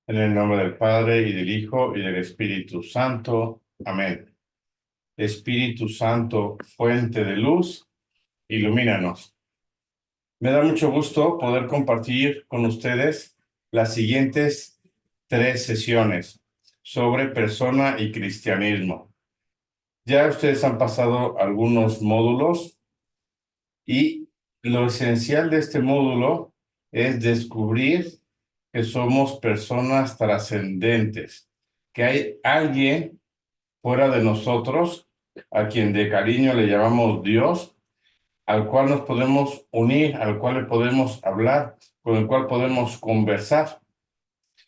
En el nombre del Padre, y del Hijo, y del Espíritu Santo. Amén. Espíritu Santo, fuente de luz, ilumínanos. Me da mucho gusto poder compartir con ustedes las siguientes 3 sesiones sobre persona y cristianismo. Ya ustedes han pasado algunos módulos y lo esencial de este módulo es descubrir que somos personas trascendentes, que hay alguien fuera de nosotros, a quien de cariño le llamamos Dios, al cual nos podemos unir, al cual le podemos hablar, con el cual podemos conversar.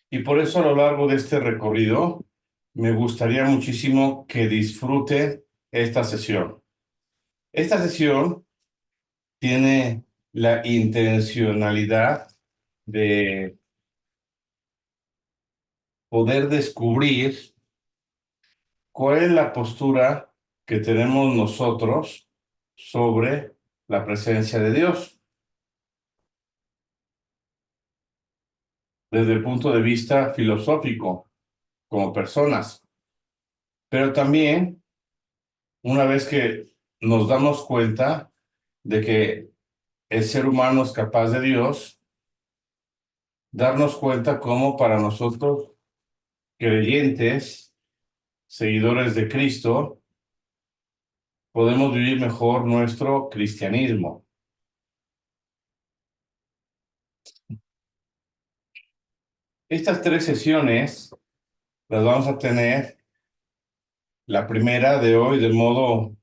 Y por eso a lo largo de este recorrido me gustaría muchísimo que disfruten esta sesión. Esta sesión tiene la intencionalidad de poder descubrir cuál es la postura que tenemos nosotros sobre la presencia de Dios desde el punto de vista filosófico, como personas. Pero también, una vez que nos damos cuenta de que el ser humano es capaz de Dios, darnos cuenta cómo para nosotros, creyentes, seguidores de Cristo, podemos vivir mejor nuestro cristianismo. Estas 3 sesiones las vamos a tener, la primera de hoy de modo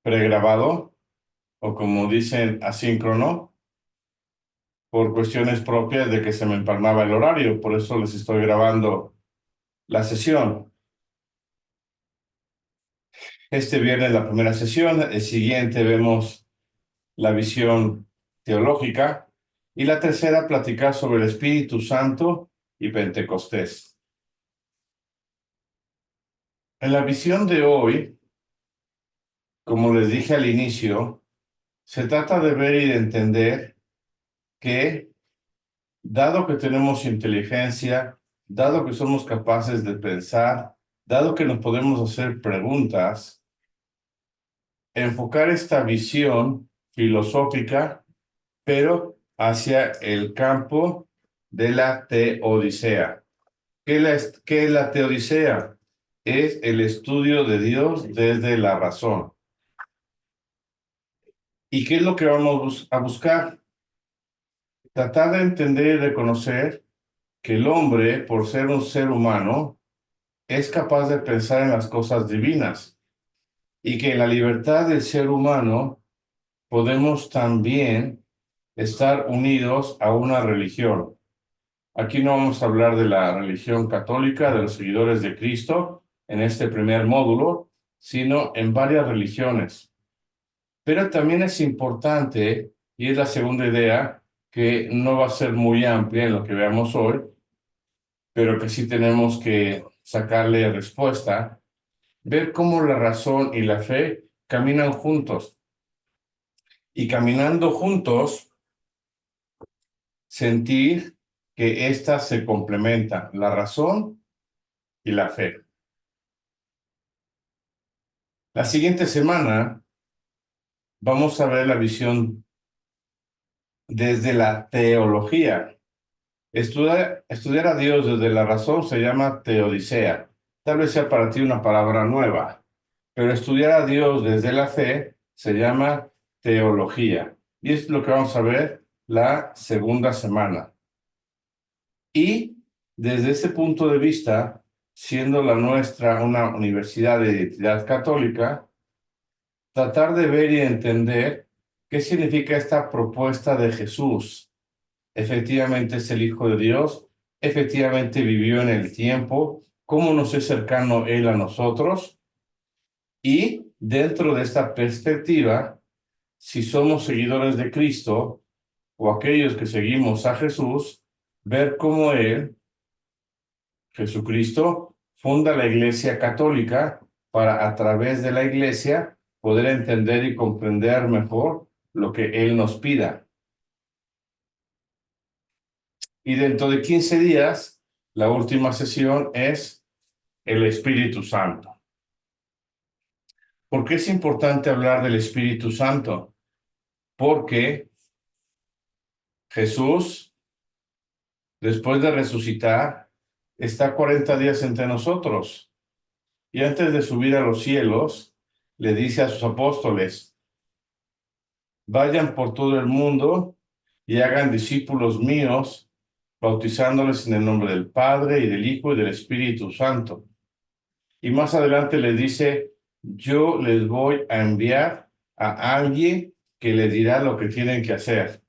pregrabado, o como dicen, asíncrono, por cuestiones propias de que se me empalmaba el horario, por eso les estoy grabando la sesión. Este viernes la primera sesión, el siguiente vemos la visión teológica, y la tercera platicar sobre el Espíritu Santo y Pentecostés. En la visión de hoy, como les dije al inicio, se trata de ver y de entender que, dado que tenemos inteligencia, dado que somos capaces de pensar, dado que nos podemos hacer preguntas, enfocar esta visión filosófica, pero hacia el campo de la teodicea. ¿Qué es la teodicea? Es el estudio de Dios desde la razón. ¿Y qué es lo que vamos a buscar? Tratar de entender y reconocer que el hombre, por ser un ser humano, es capaz de pensar en las cosas divinas, y que en la libertad del ser humano podemos también estar unidos a una religión. Aquí no vamos a hablar de la religión católica, de los seguidores de Cristo, en este primer módulo, sino en varias religiones. Pero también es importante, y es la segunda idea, que no va a ser muy amplia en lo que veamos hoy, pero que sí tenemos que sacarle respuesta, ver cómo la razón y la fe caminan juntos. Y caminando juntos, sentir que éstas se complementan, la razón y la fe. La siguiente semana vamos a ver la visión desde la teología. Estudiar a Dios desde la razón se llama teodicea. Tal vez sea para ti una palabra nueva, pero estudiar a Dios desde la fe se llama teología. Y es lo que vamos a ver la segunda semana. Y desde ese punto de vista, siendo la nuestra una universidad de identidad católica, tratar de ver y entender qué significa esta propuesta de Jesús. Efectivamente es el Hijo de Dios, efectivamente vivió en el tiempo, cómo nos es cercano Él a nosotros, y dentro de esta perspectiva, si somos seguidores de Cristo o aquellos que seguimos a Jesús, ver cómo Él, Jesucristo, funda la Iglesia Católica para, a través de la Iglesia, poder entender y comprender mejor lo que Él nos pida. Y dentro de 15 días La última sesión es el Espíritu Santo. ¿Por qué es importante hablar del Espíritu Santo? Porque Jesús, después de resucitar, está 40 días entre nosotros. Y antes de subir a los cielos, le dice a sus apóstoles, vayan por todo el mundo y hagan discípulos míos, bautizándoles en el nombre del Padre y del Hijo y del Espíritu Santo. Y más adelante le dice, yo les voy a enviar a alguien que les dirá lo que tienen que hacer.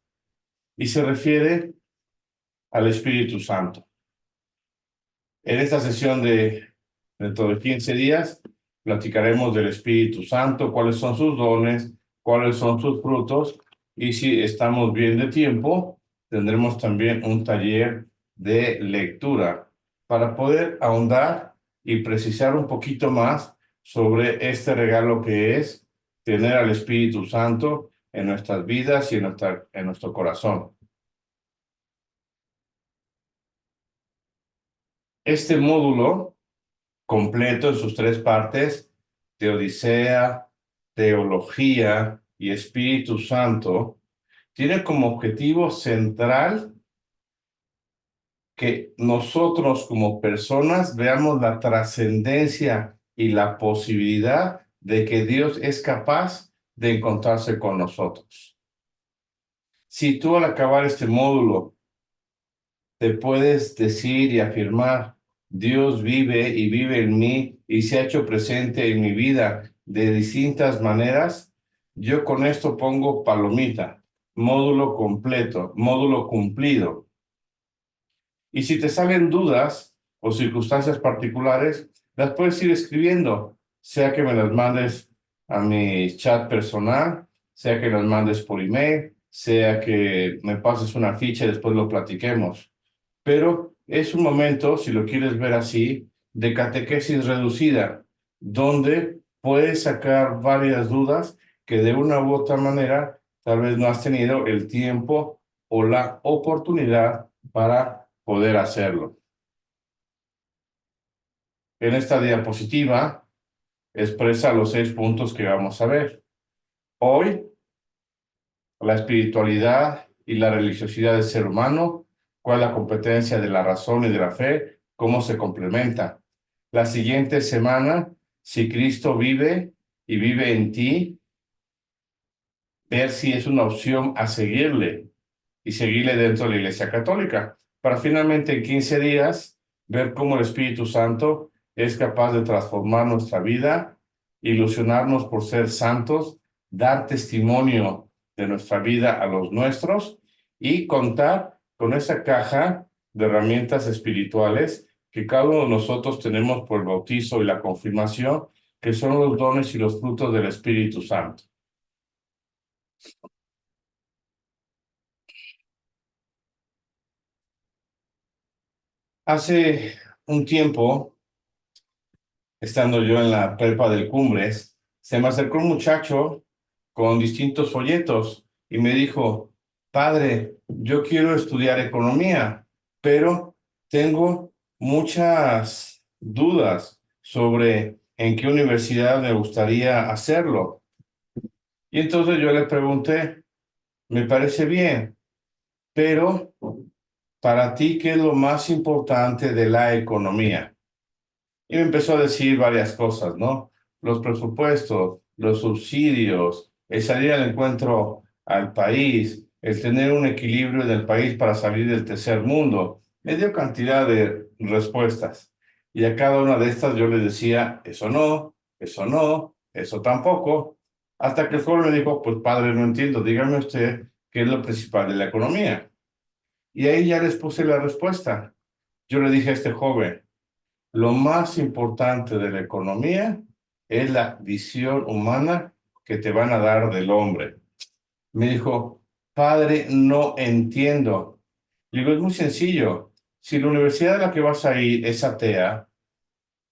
Y se refiere al Espíritu Santo. En esta sesión de dentro de 15 días, platicaremos del Espíritu Santo, cuáles son sus dones, cuáles son sus frutos, y si estamos bien de tiempo, tendremos también un taller de lectura para poder ahondar y precisar un poquito más sobre este regalo que es tener al Espíritu Santo en nuestras vidas y en nuestro corazón. Este módulo completo en sus tres partes, Teodicea, Teología y Espíritu Santo, tiene como objetivo central que nosotros como personas veamos la trascendencia y la posibilidad de que Dios es capaz de encontrarse con nosotros. Si tú al acabar este módulo te puedes decir y afirmar, Dios vive y vive en mí y se ha hecho presente en mi vida de distintas maneras, yo con esto pongo palomita, módulo completo, módulo cumplido. Y si te salen dudas o circunstancias particulares, las puedes ir escribiendo, sea que me las mandes a mi chat personal, sea que las mandes por email, sea que me pases una ficha y después lo platiquemos. Pero es un momento, si lo quieres ver así, de catequesis reducida, donde puedes sacar varias dudas que de una u otra manera tal vez no has tenido el tiempo o la oportunidad para poder hacerlo. En esta diapositiva expresa los 6 puntos que vamos a ver. Hoy, la espiritualidad y la religiosidad del ser humano, cuál es la competencia de la razón y de la fe, cómo se complementa. La siguiente semana, si Cristo vive y vive en ti, ver si es una opción a seguirle y seguirle dentro de la Iglesia Católica, para finalmente en 15 días ver cómo el Espíritu Santo es capaz de transformar nuestra vida, ilusionarnos por ser santos, dar testimonio de nuestra vida a los nuestros y contar con esa caja de herramientas espirituales que cada uno de nosotros tenemos por el bautizo y la confirmación, que son los dones y los frutos del Espíritu Santo. Hace un tiempo, estando yo en la prepa del Cumbres, se me acercó un muchacho con distintos folletos y me dijo, padre, yo quiero estudiar economía, pero tengo muchas dudas sobre en qué universidad me gustaría hacerlo. Y entonces yo le pregunté, me parece bien, pero para ti, ¿qué es lo más importante de la economía? Y me empezó a decir varias cosas, ¿no? Los presupuestos, los subsidios, el salir al encuentro al país, el tener un equilibrio en el país para salir del tercer mundo. Me dio cantidad de respuestas. Y a cada una de estas yo le decía, eso no, eso no, eso tampoco. Hasta que el joven me dijo, pues padre, no entiendo, dígame usted qué es lo principal de la economía. Y ahí ya les puse la respuesta. Yo le dije a este joven, lo más importante de la economía es la visión humana que te van a dar del hombre. Me dijo, padre, no entiendo. Le digo, es muy sencillo. Si la universidad a la que vas a ir es atea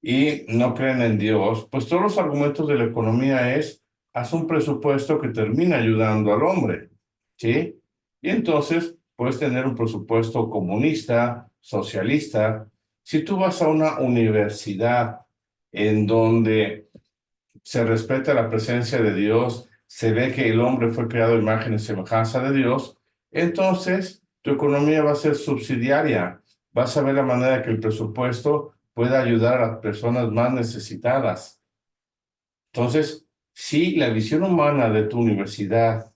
y no creen en Dios, pues todos los argumentos de la economía es, haz un presupuesto que termine ayudando al hombre, ¿sí? Y entonces puedes tener un presupuesto comunista, socialista, Si tú vas a una universidad en donde se respeta la presencia de Dios, se ve que el hombre fue creado a imagen y semejanza de Dios, entonces tu economía va a ser subsidiaria. Vas a ver la manera que el presupuesto pueda ayudar a las personas más necesitadas. Entonces, si la visión humana de tu universidad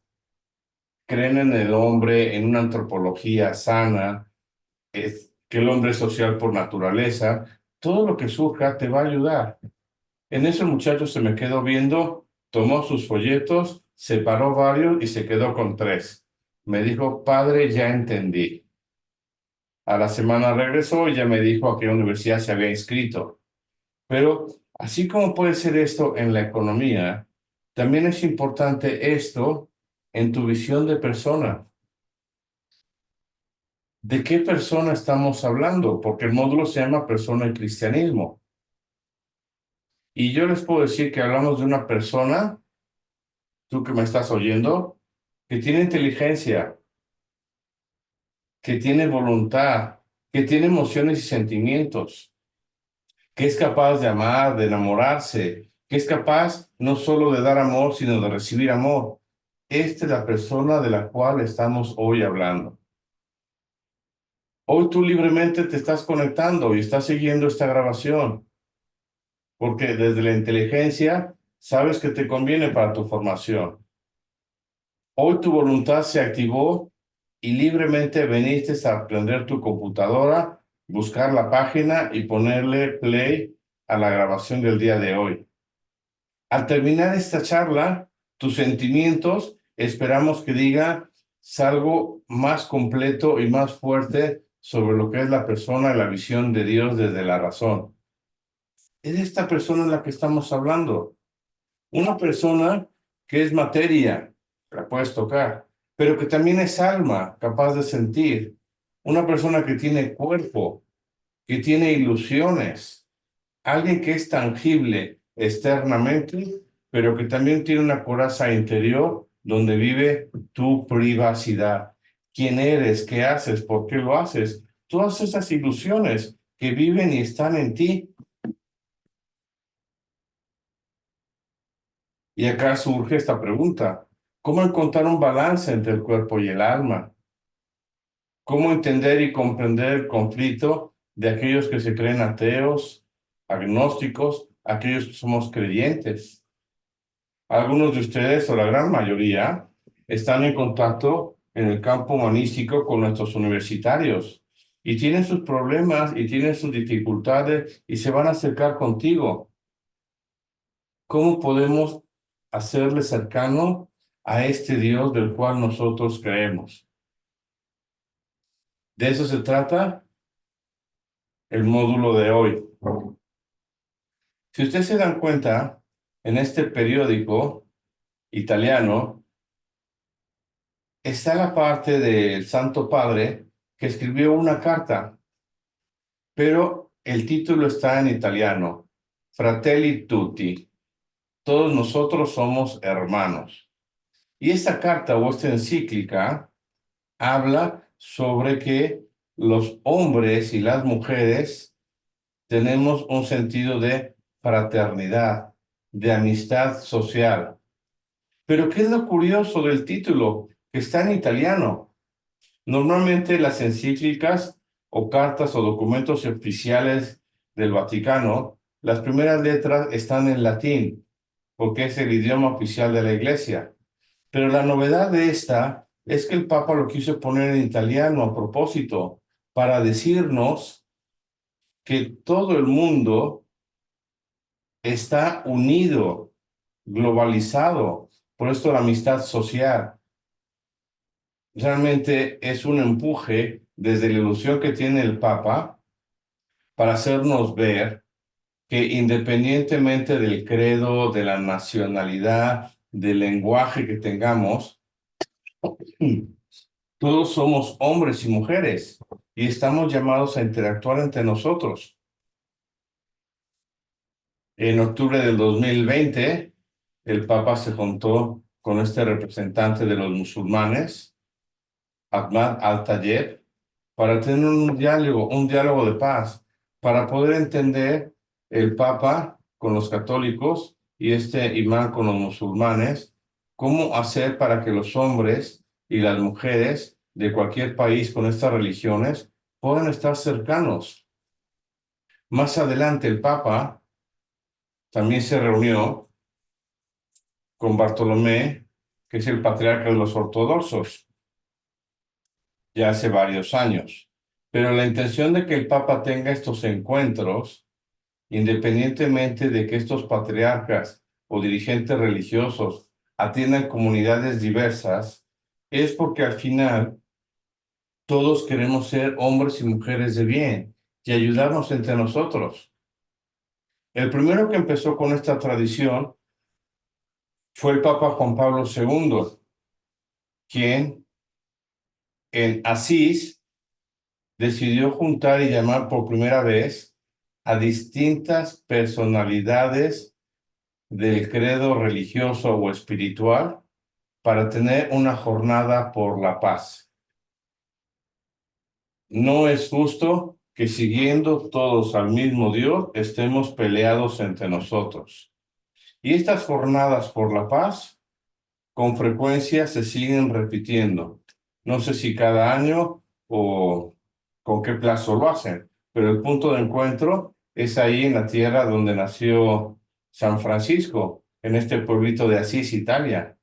creen en el hombre, en una antropología sana, es que el hombre es social por naturaleza, todo lo que surja te va a ayudar. En eso el muchacho se me quedó viendo, tomó sus folletos, separó varios y se quedó con 3. Me dijo, padre, ya entendí. A la semana regresó y ya me dijo a qué universidad se había inscrito. Pero así como puede ser esto en la economía, también es importante esto en tu visión de persona. ¿De qué persona estamos hablando? Porque el módulo se llama Persona y Cristianismo. Y yo les puedo decir que hablamos de una persona, tú que me estás oyendo, que tiene inteligencia, que tiene voluntad, que tiene emociones y sentimientos, que es capaz de amar, de enamorarse, que es capaz no solo de dar amor, sino de recibir amor. Esta es la persona de la cual estamos hoy hablando. Hoy tú libremente te estás conectando y estás siguiendo esta grabación, porque desde la inteligencia sabes que te conviene para tu formación. Hoy tu voluntad se activó y libremente viniste a prender tu computadora, buscar la página y ponerle play a la grabación del día de hoy. Al terminar esta charla, tus sentimientos esperamos que diga algo más completo y más fuerte sobre lo que es la persona y la visión de Dios desde la razón. Es de esta persona en la que estamos hablando. Una persona que es materia, la puedes tocar, pero que también es alma, capaz de sentir. Una persona que tiene cuerpo, que tiene ilusiones. Alguien que es tangible externamente, pero que también tiene una coraza interior donde vive tu privacidad. ¿Quién eres? ¿Qué haces? ¿Por qué lo haces? Todas esas ilusiones que viven y están en ti. Y acá surge esta pregunta: ¿cómo encontrar un balance entre el cuerpo y el alma? ¿Cómo entender y comprender el conflicto de aquellos que se creen ateos, agnósticos, aquellos que somos creyentes? Algunos de ustedes, o la gran mayoría, están en contacto en el campo humanístico con nuestros universitarios y tienen sus problemas y tienen sus dificultades y se van a acercar contigo. ¿Cómo podemos hacerle cercano a este Dios del cual nosotros creemos? De eso se trata el módulo de hoy. Si ustedes se dan cuenta, en este periódico italiano está la parte del Santo Padre que escribió una carta, pero el título está en italiano: Fratelli Tutti, todos nosotros somos hermanos. Y esta carta o esta encíclica habla sobre que los hombres y las mujeres tenemos un sentido de fraternidad, de amistad social. Pero ¿qué es lo curioso del título? Que está en italiano. Normalmente las encíclicas o cartas o documentos oficiales del Vaticano, las primeras letras están en latín, porque es el idioma oficial de la Iglesia. Pero la novedad de esta es que el Papa lo quiso poner en italiano a propósito, para decirnos que todo el mundo está unido, globalizado. Por esto la amistad social realmente es un empuje desde la ilusión que tiene el Papa para hacernos ver que independientemente del credo, de la nacionalidad, del lenguaje que tengamos, todos somos hombres y mujeres y estamos llamados a interactuar entre nosotros. En octubre del 2020, el Papa se juntó con este representante de los musulmanes, Ahmad Al-Tayeb, para tener un diálogo de paz. para poder entender el Papa con los católicos y este imán con los musulmanes, cómo hacer para que los hombres y las mujeres de cualquier país con estas religiones puedan estar cercanos. Más adelante el Papa también se reunió con Bartolomé, que es el patriarca de los ortodoxos, ya hace varios años. Pero la intención de que el Papa tenga estos encuentros, independientemente de que estos patriarcas o dirigentes religiosos atiendan comunidades diversas, es porque al final todos queremos ser hombres y mujeres de bien y ayudarnos entre nosotros. El primero que empezó con esta tradición fue el Papa Juan Pablo II, quien en Asís decidió juntar y llamar por primera vez a distintas personalidades del credo religioso o espiritual para tener una jornada por la paz. No es justo que siguiendo todos al mismo Dios estemos peleados entre nosotros. Y estas jornadas por la paz con frecuencia se siguen repitiendo. No sé si cada año o con qué plazo lo hacen, pero el punto de encuentro es ahí en la tierra donde nació San Francisco, en este pueblito de Asís, Italia.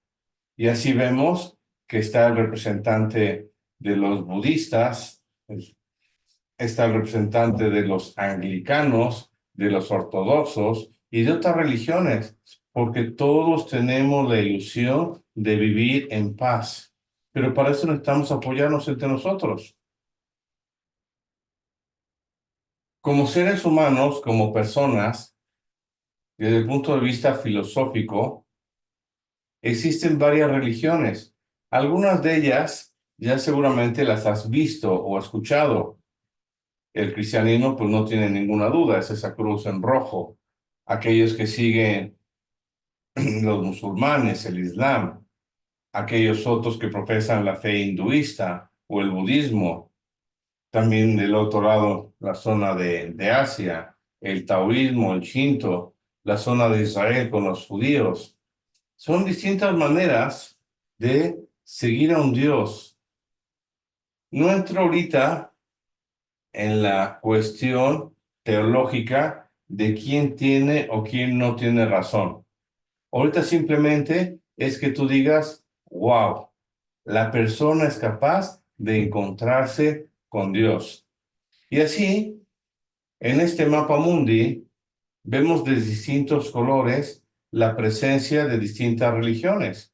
Y así vemos que está el representante de los budistas, está el representante de los anglicanos, de los ortodoxos y de otras religiones, porque todos tenemos la ilusión de vivir en paz. Pero para eso necesitamos apoyarnos entre nosotros. Como seres humanos, como personas, desde el punto de vista filosófico, existen varias religiones. Algunas de ellas ya seguramente las has visto o escuchado. El cristianismo pues no tiene ninguna duda, es esa cruz en rojo. Aquellos que siguen los musulmanes, el islam, aquellos otros que profesan la fe hinduista o el budismo, también del otro lado la zona de Asia, el taoísmo, el shinto, la zona de Israel con los judíos. Son distintas maneras de seguir a un Dios. No entro ahorita en la cuestión teológica de quién tiene o quién no tiene razón. Ahorita simplemente es que tú digas, wow, la persona es capaz de encontrarse con Dios. Y así, en este mapa mundi, vemos de distintos colores la presencia de distintas religiones.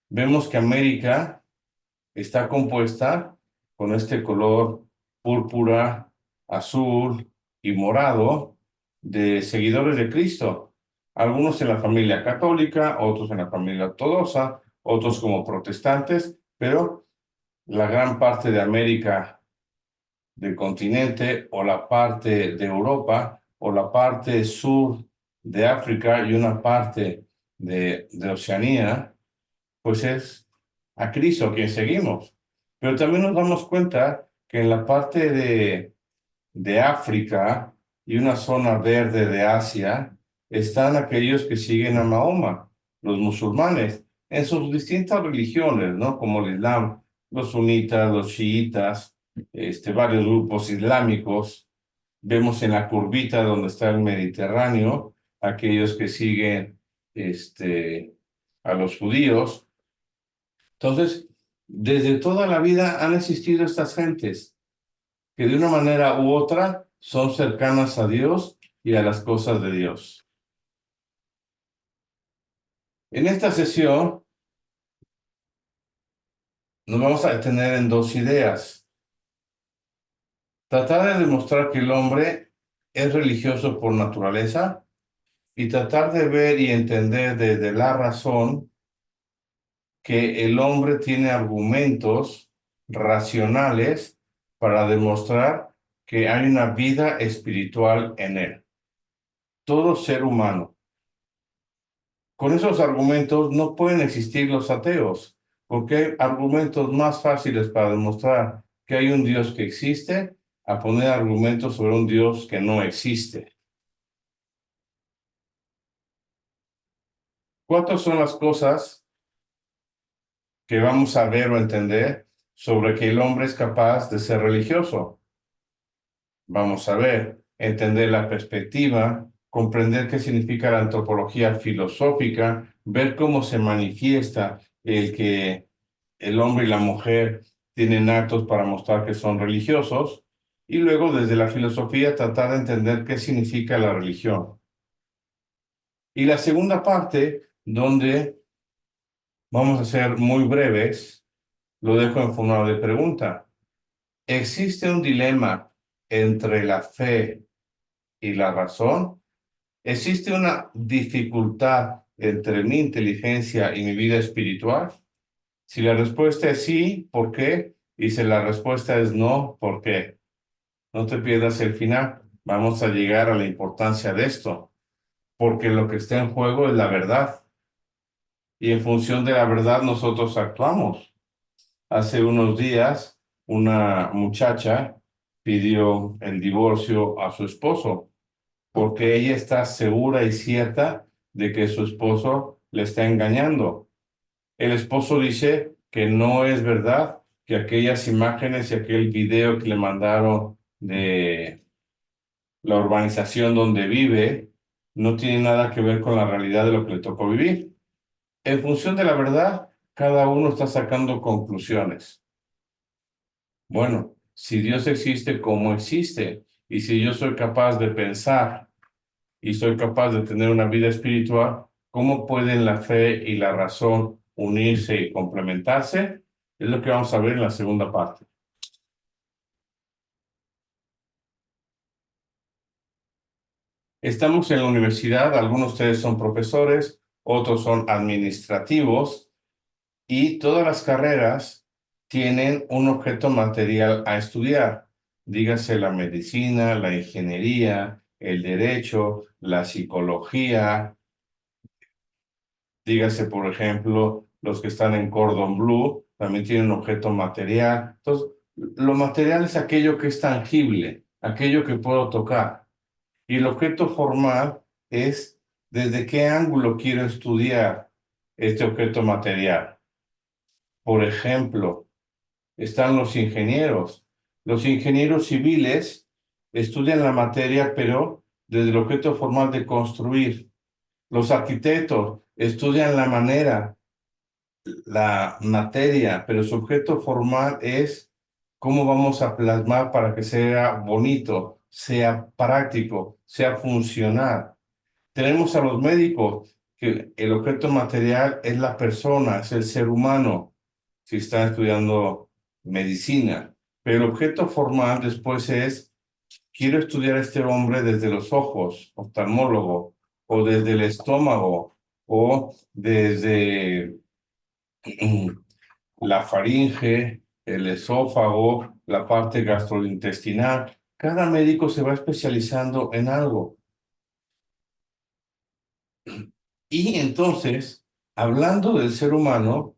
Vemos que América está compuesta con este color púrpura, azul y morado de seguidores de Cristo. Algunos en la familia católica, otros en la familia ortodoxa, otros como protestantes, pero la gran parte de América del continente o la parte de Europa o la parte sur de África y una parte de Oceanía, pues es a Cristo a quien seguimos. Pero también nos damos cuenta que en la parte de África y una zona verde de Asia están aquellos que siguen a Mahoma, los musulmanes, en sus distintas religiones, ¿no? Como el Islam, los sunitas, los chiitas, varios grupos islámicos. Vemos en la curvita donde está el Mediterráneo, aquellos que siguen a los judíos. Entonces, desde toda la vida han existido estas gentes que de una manera u otra son cercanas a Dios y a las cosas de Dios. En esta sesión nos vamos a detener en dos ideas. Tratar de demostrar que el hombre es religioso por naturaleza y tratar de ver y entender desde la razón que el hombre tiene argumentos racionales para demostrar que hay una vida espiritual en él. Todo ser humano. Con esos argumentos no pueden existir los ateos, porque hay argumentos más fáciles para demostrar que hay un Dios que existe a poner argumentos sobre un Dios que no existe. ¿Cuántas son las cosas que vamos a ver o entender sobre que el hombre es capaz de ser religioso? Vamos a ver, entender la perspectiva, comprender qué significa la antropología filosófica, ver cómo se manifiesta el que el hombre y la mujer tienen actos para mostrar que son religiosos, y luego desde la filosofía tratar de entender qué significa la religión. Y la segunda parte, donde vamos a ser muy breves, lo dejo en forma de pregunta. ¿Existe un dilema entre la fe y la razón? ¿Existe una dificultad entre mi inteligencia y mi vida espiritual? Si la respuesta es sí, ¿por qué? Y si la respuesta es no, ¿por qué? No te pierdas el final. Vamos a llegar a la importancia de esto, porque lo que está en juego es la verdad. Y en función de la verdad nosotros actuamos. Hace unos días, una muchacha pidió el divorcio a su esposo porque ella está segura y cierta de que su esposo le está engañando. El esposo dice que no es verdad, que aquellas imágenes y aquel video que le mandaron de la urbanización donde vive no tiene nada que ver con la realidad de lo que le tocó vivir. En función de la verdad, cada uno está sacando conclusiones. Bueno, si Dios existe, ¿cómo existe? Y si yo soy capaz de pensar y soy capaz de tener una vida espiritual, ¿cómo pueden la fe y la razón unirse y complementarse? Es lo que vamos a ver en la segunda parte. Estamos en la universidad, algunos de ustedes son profesores, otros son administrativos, y todas las carreras tienen un objeto material a estudiar. Dígase la medicina, la ingeniería, el derecho, la psicología. Dígase, por ejemplo, los que están en Cordon Bleu también tienen un objeto material. Entonces, lo material es aquello que es tangible, aquello que puedo tocar. Y el objeto formal es desde qué ángulo quiero estudiar este objeto material. Por ejemplo, están los ingenieros. Los ingenieros civiles estudian la materia, pero desde el objeto formal de construir. Los arquitectos estudian la manera, la materia, pero su objeto formal es cómo vamos a plasmar para que sea bonito, sea práctico, sea funcional. Tenemos a los médicos, que el objeto material es la persona, es el ser humano, si están estudiando medicina. Pero el objeto formal después es, quiero estudiar a este hombre desde los ojos, oftalmólogo, o desde el estómago, o desde la faringe, el esófago, la parte gastrointestinal. Cada médico se va especializando en algo. Y entonces, hablando del ser humano,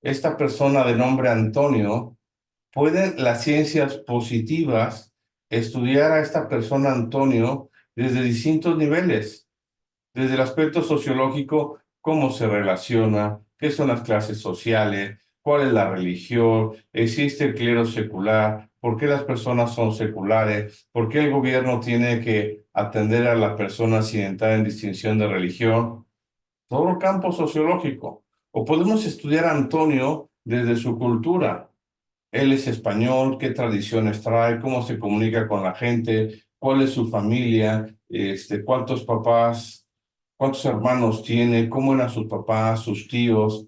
esta persona de nombre Antonio, pueden las ciencias positivas estudiar a esta persona Antonio desde distintos niveles. Desde el aspecto sociológico, cómo se relaciona, qué son las clases sociales, cuál es la religión, existe el clero secular, por qué las personas son seculares, por qué el gobierno tiene que atender a las personas sin entrar en distinción de religión. Todo el campo sociológico. O podemos estudiar a Antonio desde su cultura. Él es español, qué tradiciones trae, cómo se comunica con la gente, cuál es su familia, cuántos papás, cuántos hermanos tiene, cómo eran sus papás, sus tíos,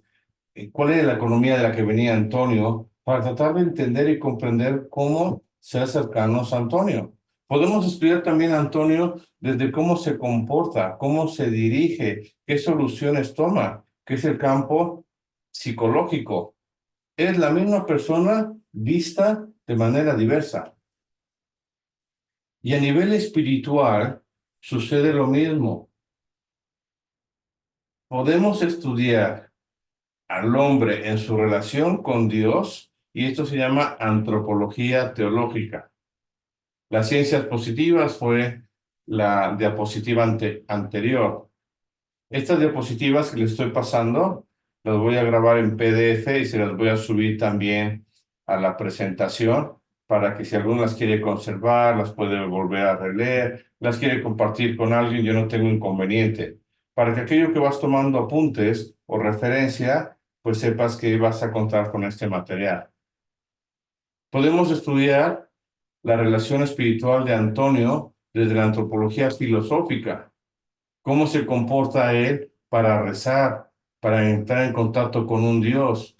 cuál era la economía de la que venía Antonio, para tratar de entender y comprender cómo ser cercanos a Antonio. Podemos estudiar también a Antonio desde cómo se comporta, cómo se dirige, qué soluciones toma, que es el campo psicológico. Es la misma persona vista de manera diversa. Y a nivel espiritual sucede lo mismo. Podemos estudiar al hombre en su relación con Dios, y esto se llama antropología teológica. Las ciencias positivas fue la diapositiva anterior. Estas diapositivas que les estoy pasando, las voy a grabar en PDF y se las voy a subir también a la presentación para que si alguno las quiere conservar, las puede volver a releer, las quiere compartir con alguien, yo no tengo inconveniente. Para que aquello que vas tomando apuntes o referencia, pues sepas que vas a contar con este material. Podemos estudiar la relación espiritual de Antonio desde la antropología filosófica. ¿Cómo se comporta él para rezar, para entrar en contacto con un Dios?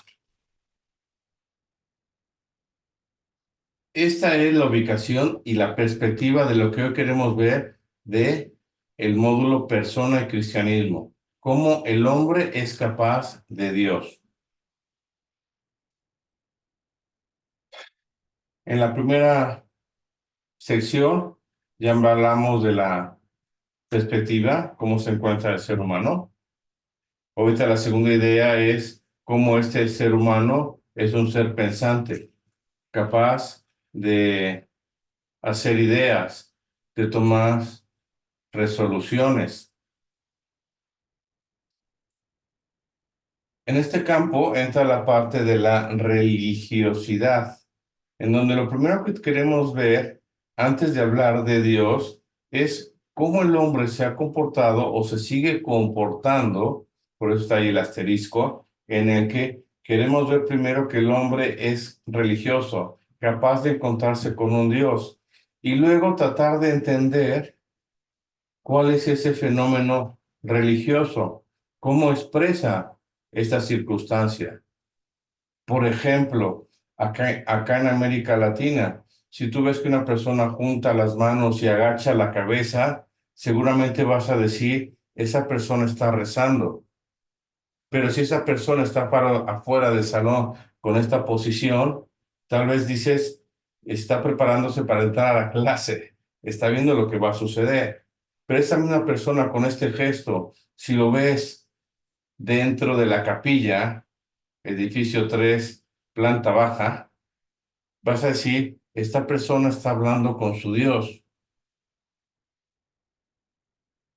Esta es la ubicación y la perspectiva de lo que hoy queremos ver de el módulo Persona y Cristianismo. Cómo el hombre es capaz de Dios. En la primera sección ya hablamos de la perspectiva, cómo se encuentra el ser humano. Ahorita la segunda idea es cómo este ser humano es un ser pensante, capaz de hacer ideas, de tomar resoluciones. En este campo entra la parte de la religiosidad, en donde lo primero que queremos ver antes de hablar de Dios es cómo el hombre se ha comportado o se sigue comportando, por eso está ahí el asterisco, en el que queremos ver primero que el hombre es religioso, capaz de encontrarse con un Dios, y luego tratar de entender cuál es ese fenómeno religioso, cómo expresa esta circunstancia. Por ejemplo, acá en América Latina, si tú ves que una persona junta las manos y agacha la cabeza, seguramente vas a decir, esa persona está rezando. Pero si esa persona está afuera del salón con esta posición, tal vez dices, está preparándose para entrar a la clase, está viendo lo que va a suceder. Pero esa misma persona con este gesto, si lo ves dentro de la capilla, edificio 3, planta baja, vas a decir, esta persona está hablando con su Dios.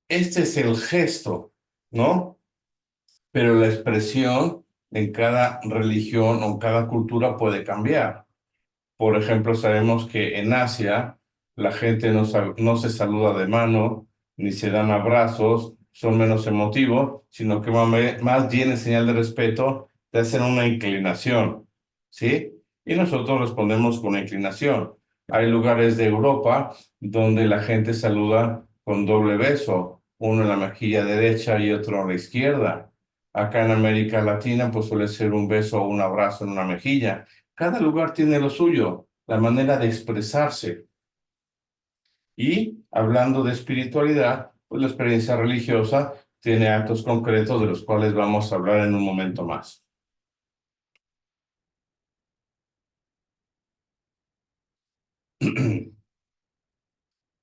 Este es el gesto, ¿no? Pero la expresión en cada religión o en cada cultura puede cambiar. Por ejemplo, sabemos que en Asia la gente no se saluda de mano, ni se dan abrazos, son menos emotivos, sino que más bien en señal de respeto te hacen una inclinación, ¿sí? Y nosotros respondemos con inclinación. Hay lugares de Europa donde la gente saluda con doble beso, uno en la mejilla derecha y otro en la izquierda. Acá en América Latina, pues suele ser un beso o un abrazo en una mejilla. Cada lugar tiene lo suyo, la manera de expresarse. Y hablando de espiritualidad, pues la experiencia religiosa tiene actos concretos de los cuales vamos a hablar en un momento más.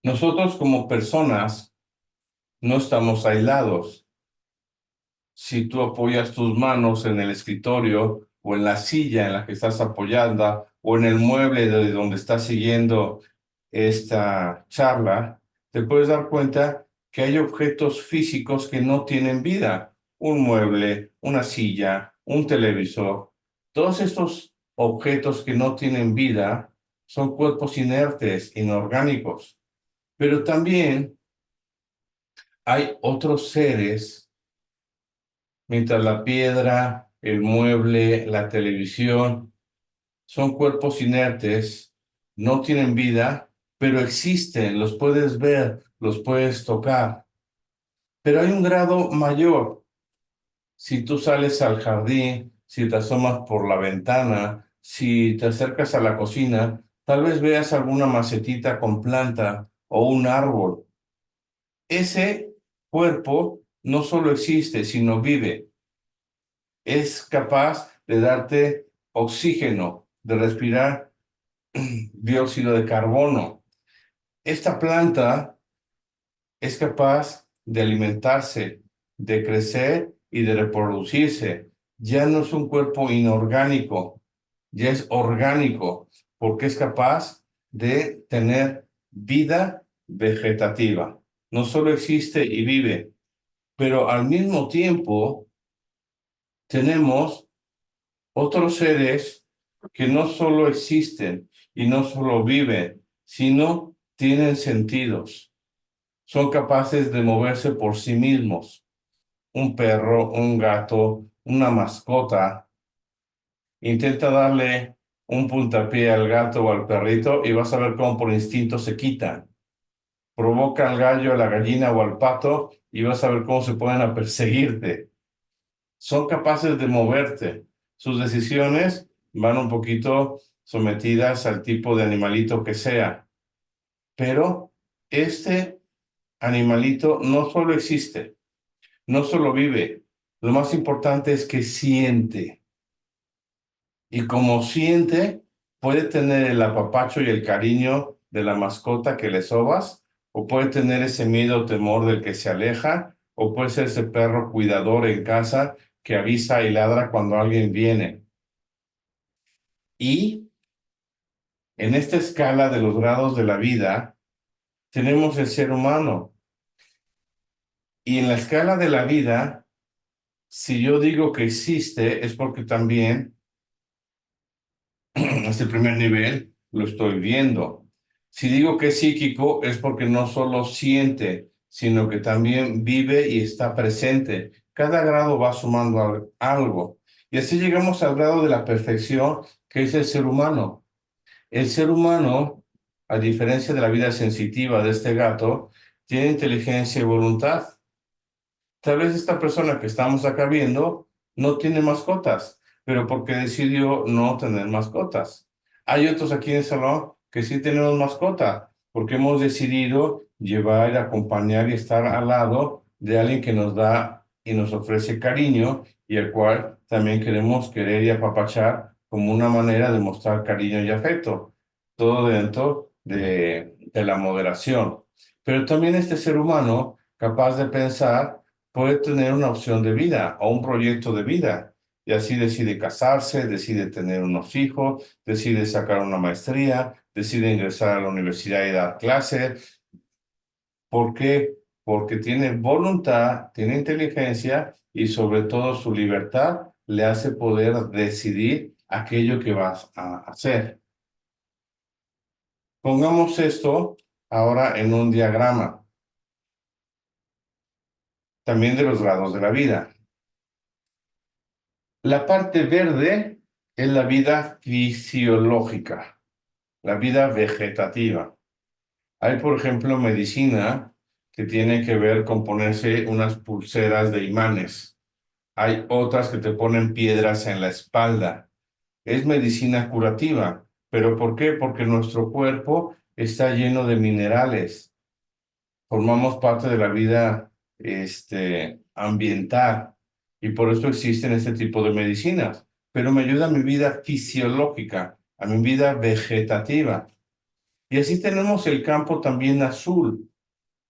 Nosotros como personas no estamos aislados. Si tú apoyas tus manos en el escritorio o en la silla en la que estás apoyando o en el mueble de donde estás siguiendo esta charla, te puedes dar cuenta que hay objetos físicos que no tienen vida. Un mueble, una silla, un televisor. Todos estos objetos que no tienen vida son cuerpos inertes, inorgánicos. Pero también hay otros seres, mientras la piedra, el mueble, la televisión son cuerpos inertes, no tienen vida, pero existen, los puedes ver, los puedes tocar. Pero hay un grado mayor. Si tú sales al jardín, si te asomas por la ventana, si te acercas a la cocina, tal vez veas alguna macetita con planta o un árbol. Ese cuerpo no solo existe, sino vive. Es capaz de darte oxígeno, de respirar dióxido de carbono. Esta planta es capaz de alimentarse, de crecer y de reproducirse. Ya no es un cuerpo inorgánico, ya es orgánico, porque es capaz de tener vida vegetativa. No solo existe y vive, pero al mismo tiempo tenemos otros seres que no solo existen y no solo viven, sino tienen sentidos. Son capaces de moverse por sí mismos. Un perro, un gato, una mascota. Intenta darle un puntapié al gato o al perrito y vas a ver cómo por instinto se quitan. Provoca al gallo, a la gallina o al pato y vas a ver cómo se ponen a perseguirte. Son capaces de moverte. Sus decisiones van un poquito sometidas al tipo de animalito que sea. Pero este animalito no solo existe, no solo vive. Lo más importante es que siente. Y como siente, puede tener el apapacho y el cariño de la mascota que le sobas, o puede tener ese miedo o temor del que se aleja, o puede ser ese perro cuidador en casa que avisa y ladra cuando alguien viene. Y en esta escala de los grados de la vida, tenemos el ser humano. Y en la escala de la vida, si yo digo que existe, es porque también este primer nivel lo estoy viendo. Si digo que es psíquico, es porque no solo siente, sino que también vive y está presente. Cada grado va sumando algo. Y así llegamos al grado de la perfección, que es el ser humano. El ser humano, a diferencia de la vida sensitiva de este gato, tiene inteligencia y voluntad. Tal vez esta persona que estamos acá viendo no tiene mascotas, pero porque decidió no tener mascotas. Hay otros aquí en el salón que sí tenemos mascota, porque hemos decidido llevar, acompañar y estar al lado de alguien que nos da y nos ofrece cariño y el cual también queremos querer y apapachar como una manera de mostrar cariño y afecto, todo dentro de la moderación. Pero también este ser humano capaz de pensar puede tener una opción de vida o un proyecto de vida. Y así decide casarse, decide tener unos hijos, decide sacar una maestría, decide ingresar a la universidad y dar clases. ¿Por qué? Porque tiene voluntad, tiene inteligencia y sobre todo su libertad le hace poder decidir aquello que vas a hacer. Pongamos esto ahora en un diagrama, también de los grados de la vida. La parte verde es la vida fisiológica, la vida vegetativa. Hay, por ejemplo, medicina que tiene que ver con ponerse unas pulseras de imanes. Hay otras que te ponen piedras en la espalda. Es medicina curativa. ¿Pero por qué? Porque nuestro cuerpo está lleno de minerales. Formamos parte de la vida, ambiental y por eso existen este tipo de medicinas. Pero me ayuda a mi vida fisiológica, a mi vida vegetativa. Y así tenemos el campo también azul.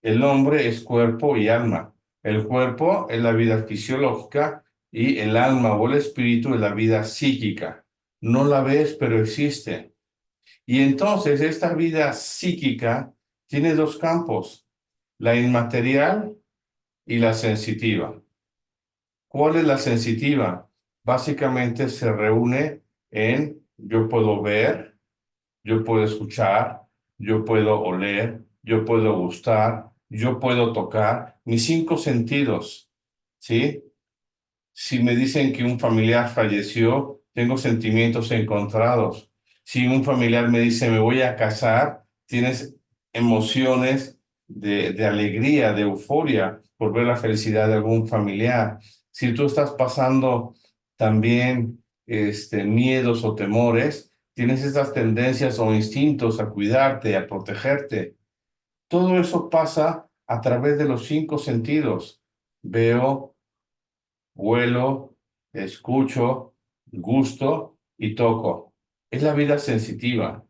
El hombre es cuerpo y alma. El cuerpo es la vida fisiológica y el alma o el espíritu es la vida psíquica. No la ves, pero existe. Y entonces esta vida psíquica tiene dos campos, la inmaterial y la sensitiva. ¿Cuál es la sensitiva? Básicamente se reúne en yo puedo ver, yo puedo escuchar, yo puedo oler, yo puedo gustar, yo puedo tocar, mis cinco sentidos, ¿sí? Si me dicen que un familiar falleció, tengo sentimientos encontrados. Si un familiar me dice me voy a casar, tienes emociones de alegría, de euforia por ver la felicidad de algún familiar. Si tú estás pasando también miedos o temores, tienes estas tendencias o instintos a cuidarte, a protegerte. Todo eso pasa a través de los cinco sentidos. Veo, huelo, escucho, gusto y toco. Es la vida sensitiva.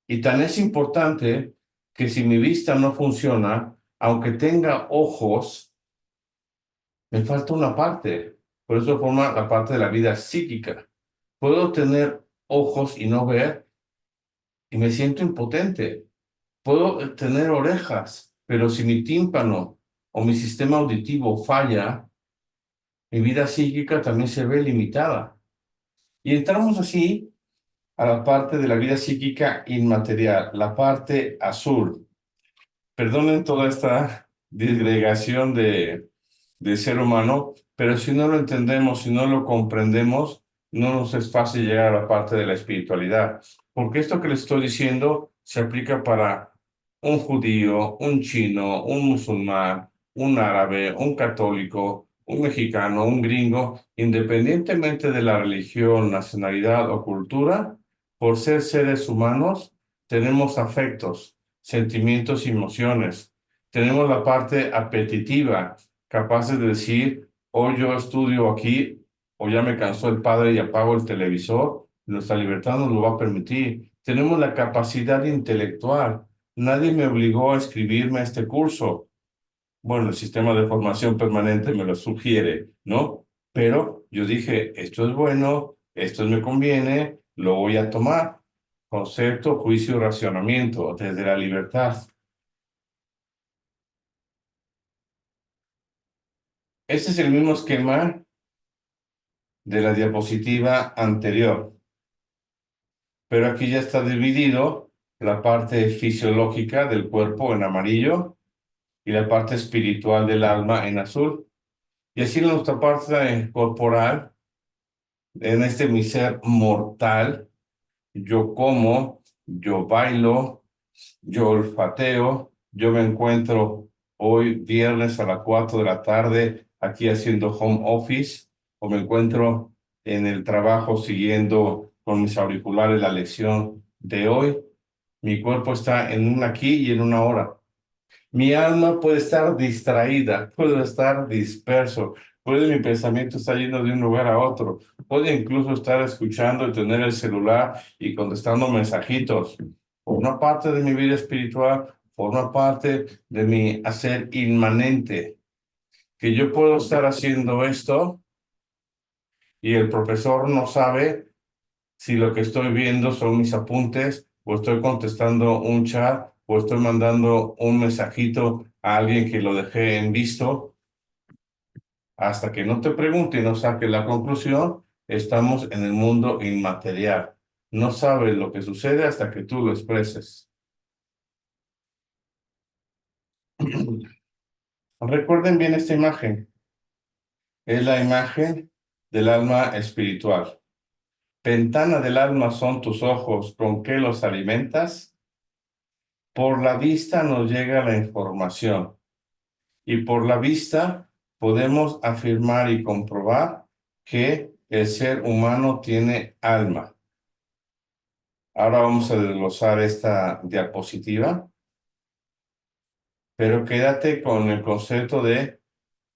Y tan es importante que si mi vista no funciona, aunque tenga ojos, me falta una parte. Por eso forma la parte de la vida psíquica. Puedo tener ojos y no ver y me siento impotente. Puedo tener orejas, pero si mi tímpano o mi sistema auditivo falla, mi vida psíquica también se ve limitada. Y entramos así a la parte de la vida psíquica inmaterial, la parte azul. Perdonen toda esta disgregación de ser humano, pero si no lo entendemos, si no lo comprendemos, no nos es fácil llegar a la parte de la espiritualidad. Porque esto que les estoy diciendo se aplica para un judío, un chino, un musulmán, un árabe, un católico, un mexicano, un gringo, independientemente de la religión, nacionalidad o cultura, por ser seres humanos, tenemos afectos, sentimientos y emociones. Tenemos la parte apetitiva, capaces de decir, hoy yo estudio aquí, o ya me cansó el padre y apago el televisor. Nuestra libertad nos lo va a permitir. Tenemos la capacidad intelectual. Nadie me obligó a escribirme a este curso. Bueno, el sistema de formación permanente me lo sugiere, ¿no? Pero yo dije, esto es bueno, esto me conviene, lo voy a tomar. Concepto, juicio, racionamiento, desde la libertad. Ese es el mismo esquema de la diapositiva anterior, pero aquí ya está dividido la parte fisiológica del cuerpo en amarillo y la parte espiritual del alma en azul. Y así en nuestra parte corporal, en este mi ser mortal, yo como, yo bailo, yo olfateo, yo me encuentro hoy viernes a las 4 de la tarde aquí haciendo home office o me encuentro en el trabajo siguiendo con mis auriculares la lección de hoy. Mi cuerpo está en un aquí y en una hora. Mi alma puede estar distraída, puede estar disperso, puede mi pensamiento estar yendo de un lugar a otro, puede incluso estar escuchando y tener el celular y contestando mensajitos. Forma parte de mi vida espiritual, forma parte de mi hacer inmanente, que yo puedo estar haciendo esto y el profesor no sabe si lo que estoy viendo son mis apuntes o estoy contestando un chat o estoy mandando un mensajito a alguien que lo dejé en visto. Hasta que no te pregunte y no saque la conclusión, estamos en el mundo inmaterial. No sabes lo que sucede hasta que tú lo expreses. Recuerden bien esta imagen. Es la imagen del alma espiritual. Ventana del alma son tus ojos, ¿con qué los alimentas? Por la vista nos llega la información y por la vista podemos afirmar y comprobar que el ser humano tiene alma. Ahora vamos a desglosar esta diapositiva, pero quédate con el concepto de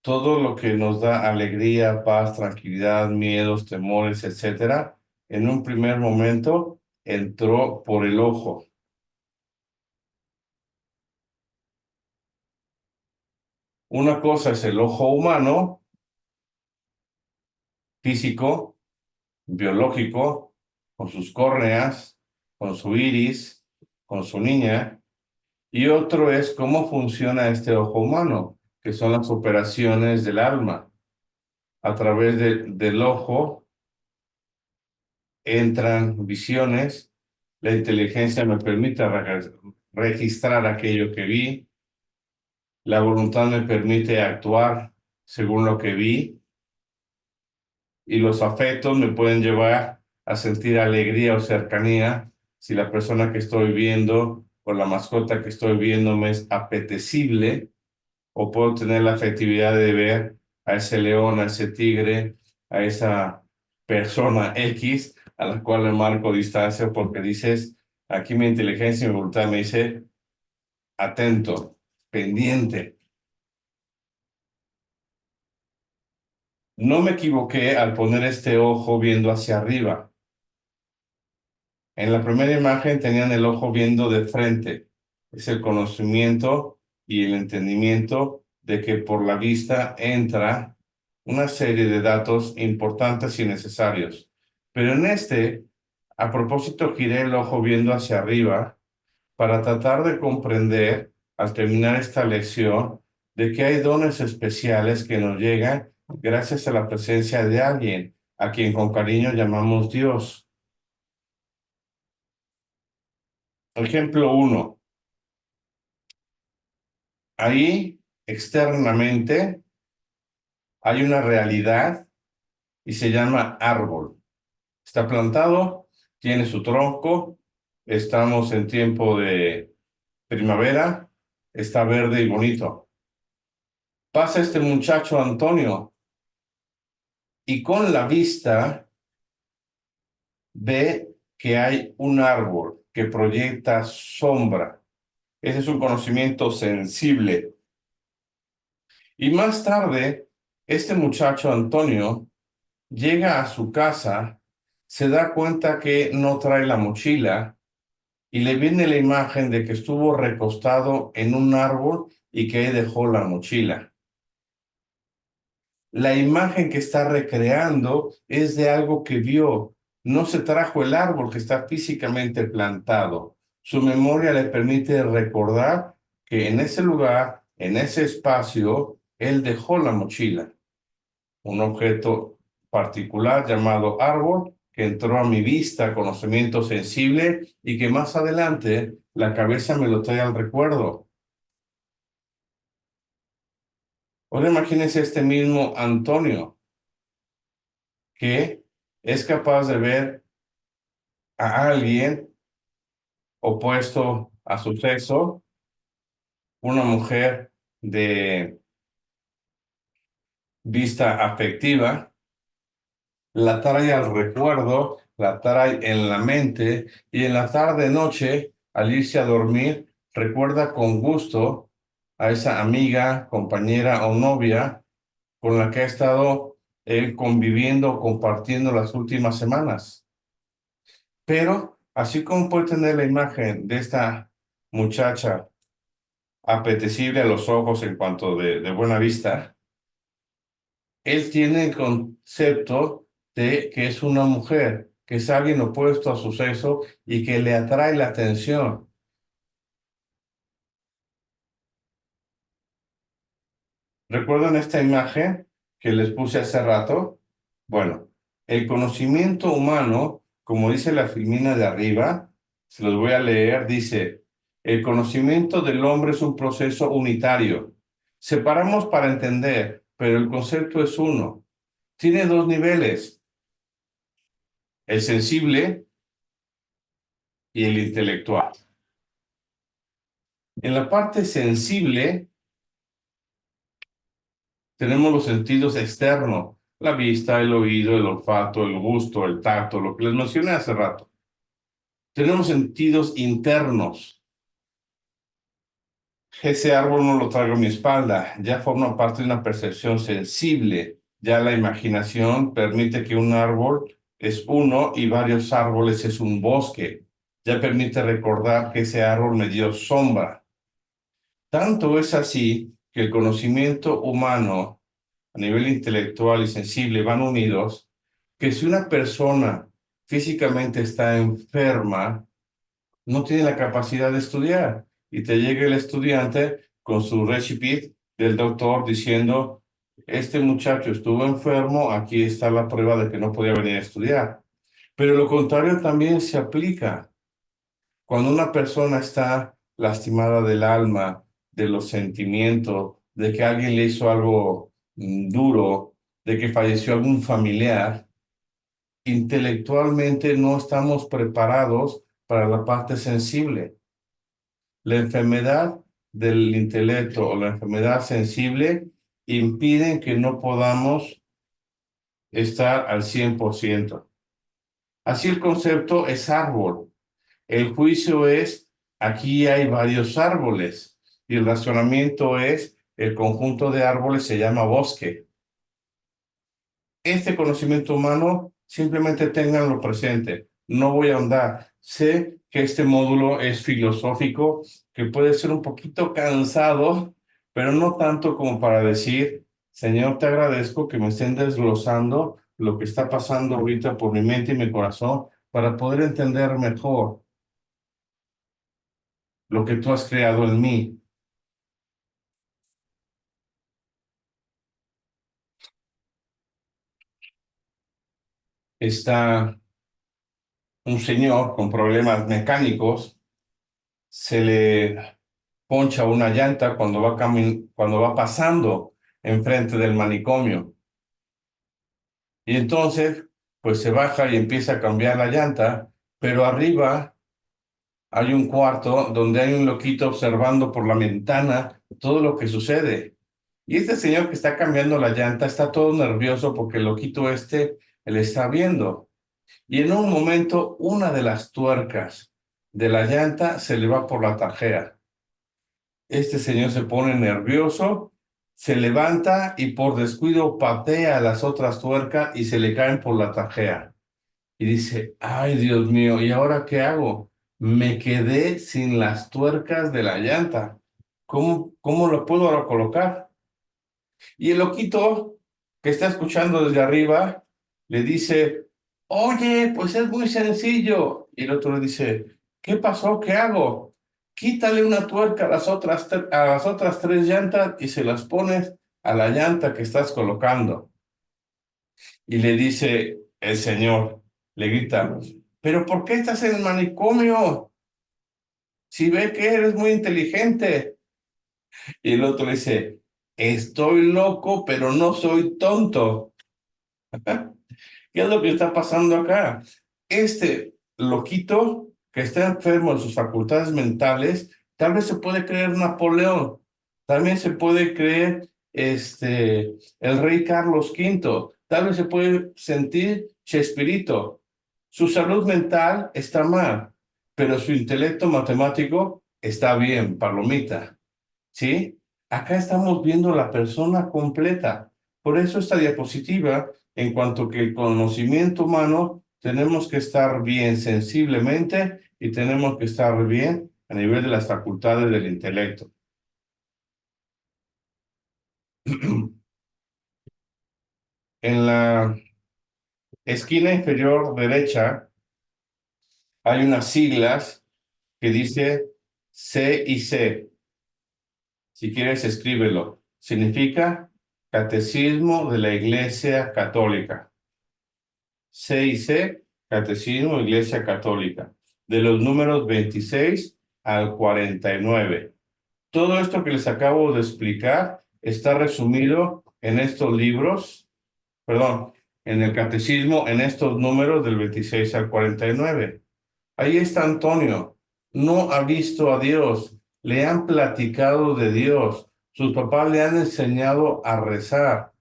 todo lo que nos da alegría, paz, tranquilidad, miedos, temores, etcétera. En un primer momento entró por el ojo. Una cosa es el ojo humano, físico, biológico, con sus córneas, con su iris, con su niña, y otro es cómo funciona este ojo humano, que son las operaciones del alma. A través del ojo entran visiones, la inteligencia me permite registrar aquello que vi, la voluntad me permite actuar según lo que vi, y los afectos me pueden llevar a sentir alegría o cercanía si la persona que estoy viendo o la mascota que estoy viendo me es apetecible, o puedo tener la afectividad de ver a ese león, a ese tigre, a esa persona X a la cual le marco distancia porque dices, aquí mi inteligencia y mi voluntad me dice atento, pendiente. No me equivoqué al poner este ojo viendo hacia arriba. En la primera imagen tenían el ojo viendo de frente. Es el conocimiento y el entendimiento de que por la vista entra una serie de datos importantes y necesarios. Pero en este, a propósito, giré el ojo viendo hacia arriba para tratar de comprender, al terminar esta lección, de que hay dones especiales que nos llegan gracias a la presencia de alguien, a quien con cariño llamamos Dios. Ejemplo uno. Ahí, externamente, hay una realidad y se llama árbol. Está plantado, tiene su tronco, estamos en tiempo de primavera, está verde y bonito. Pasa este muchacho Antonio y con la vista ve que hay un árbol que proyecta sombra. Ese es un conocimiento sensible. Y más tarde, este muchacho Antonio llega a su casa, se da cuenta que no trae la mochila y le viene la imagen de que estuvo recostado en un árbol y que ahí dejó la mochila. La imagen que está recreando es de algo que vio. No se trajo el árbol que está físicamente plantado. Su memoria le permite recordar que en ese lugar, en ese espacio, él dejó la mochila, un objeto particular llamado árbol que entró a mi vista, conocimiento sensible y que más adelante la cabeza me lo trae al recuerdo. Ahora imagínense este mismo Antonio que es capaz de ver a alguien opuesto a su sexo, una mujer de vista afectiva, la trae al recuerdo, la trae en la mente y en la tarde-noche, al irse a dormir, recuerda con gusto a esa amiga, compañera o novia con la que ha estado él conviviendo, compartiendo las últimas semanas. Pero así como puede tener la imagen de esta muchacha apetecible a los ojos en cuanto de buena vista, él tiene el concepto de que es una mujer, que es alguien opuesto a su sexo y que le atrae la atención. ¿Recuerdan esta imagen que les puse hace rato? Bueno, el conocimiento humano, como dice la filmina de arriba, se los voy a leer, dice, el conocimiento del hombre es un proceso unitario. Separamos para entender, pero el concepto es uno. Tiene dos niveles, el sensible y el intelectual. En la parte sensible tenemos los sentidos externos, la vista, el oído, el olfato, el gusto, el tacto, lo que les mencioné hace rato. Tenemos sentidos internos. Ese árbol no lo traigo en mi espalda, ya forma parte de una percepción sensible. Ya la imaginación permite que un árbol es uno y varios árboles es un bosque. Ya permite recordar que ese árbol me dio sombra. Tanto es así que el conocimiento humano a nivel intelectual y sensible van unidos, que si una persona físicamente está enferma, no tiene la capacidad de estudiar. Y te llega el estudiante con su receipt del doctor diciendo, este muchacho estuvo enfermo, aquí está la prueba de que no podía venir a estudiar. Pero lo contrario también se aplica. Cuando una persona está lastimada del alma, de los sentimientos, de que alguien le hizo algo duro, de que falleció algún familiar, intelectualmente no estamos preparados para la parte sensible. La enfermedad del intelecto o la enfermedad sensible impiden que no podamos estar al 100%. Así el concepto es árbol. El juicio es, aquí hay varios árboles y el razonamiento es, el conjunto de árboles se llama bosque. Este conocimiento humano simplemente ténganlo presente. No voy a ahondar. Sé que este módulo es filosófico, que puede ser un poquito cansado, pero no tanto como para decir, Señor, te agradezco que me estén desglosando lo que está pasando ahorita por mi mente y mi corazón para poder entender mejor. lo que tú has creado en mí. Está un señor con problemas mecánicos, se le poncha una llanta cuando va pasando enfrente del manicomio. Y entonces, pues se baja y empieza a cambiar la llanta, pero arriba hay un cuarto donde hay un loquito observando por la ventana todo lo que sucede. Y este señor que está cambiando la llanta está todo nervioso porque el loquito le está viendo. Y en un momento, una de las tuercas de la llanta se le va por la tajea. Este señor se pone nervioso, se levanta y por descuido patea las otras tuercas y se le caen por la tajea. Y dice, ay Dios mío, ¿y ahora qué hago? Me quedé sin las tuercas de la llanta. ¿Cómo lo puedo ahora colocar? Y el loquito que está escuchando desde arriba le dice, oye, pues es muy sencillo. Y el otro le dice, ¿qué pasó? ¿Qué hago? Quítale una tuerca a a las otras tres llantas y se las pones a la llanta que estás colocando. Y le dice el señor, le grita, ¿pero por qué estás en el manicomio? Si ve que eres muy inteligente. Y el otro le dice, estoy loco, pero no soy tonto. ¿Qué es lo que está pasando acá? Este loquito que está enfermo en sus facultades mentales, tal vez se puede creer Napoleón, también se puede creer el rey Carlos V, tal vez se puede sentir Chespirito. Su salud mental está mal, pero su intelecto matemático está bien, palomita. ¿Sí? Acá estamos viendo la persona completa. Por eso esta diapositiva, en cuanto que el conocimiento humano, tenemos que estar bien sensiblemente y tenemos que estar bien a nivel de las facultades del intelecto. En la esquina inferior derecha hay unas siglas que dice C y C. Si quieres, escríbelo. Significa Catecismo de la Iglesia Católica. C y C, Catecismo Iglesia Católica, de los números 26 al 49. Todo esto que les acabo de explicar está resumido en estos libros, perdón, en el Catecismo, en estos números del 26 al 49. Ahí está Antonio, no ha visto a Dios, le han platicado de Dios, sus papás le han enseñado a rezar.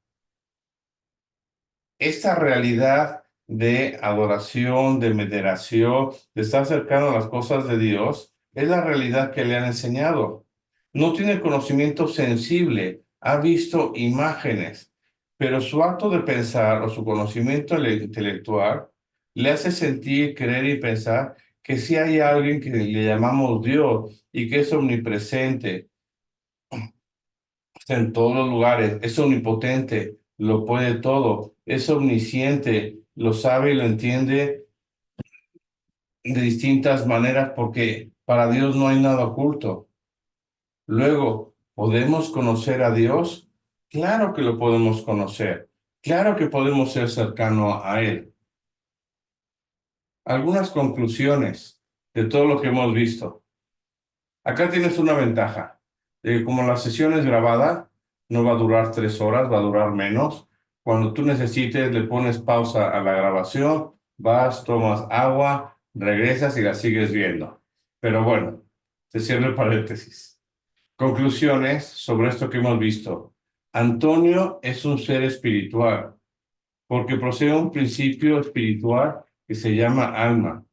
Esta realidad de adoración, de veneración, de estar cercano a las cosas de Dios, es la realidad que le han enseñado. No tiene conocimiento sensible, ha visto imágenes, pero su acto de pensar o su conocimiento intelectual le hace sentir, creer y pensar que sí hay alguien que le llamamos Dios y que es omnipresente, está en todos los lugares, es omnipotente, lo puede todo, es omnisciente, lo sabe y lo entiende de distintas maneras porque para Dios no hay nada oculto. Luego, ¿podemos conocer a Dios? Claro que lo podemos conocer, claro que podemos ser cercano a Él. Algunas conclusiones de todo lo que hemos visto. Acá tienes una ventaja, de que como la sesión es grabada, no va a durar 3 horas, va a durar menos. Cuando tú necesites, le pones pausa a la grabación, vas, tomas agua, regresas y la sigues viendo. Pero bueno, se cierra el paréntesis. Conclusiones sobre esto que hemos visto. Antonio es un ser espiritual, porque posee un principio espiritual que se llama alma.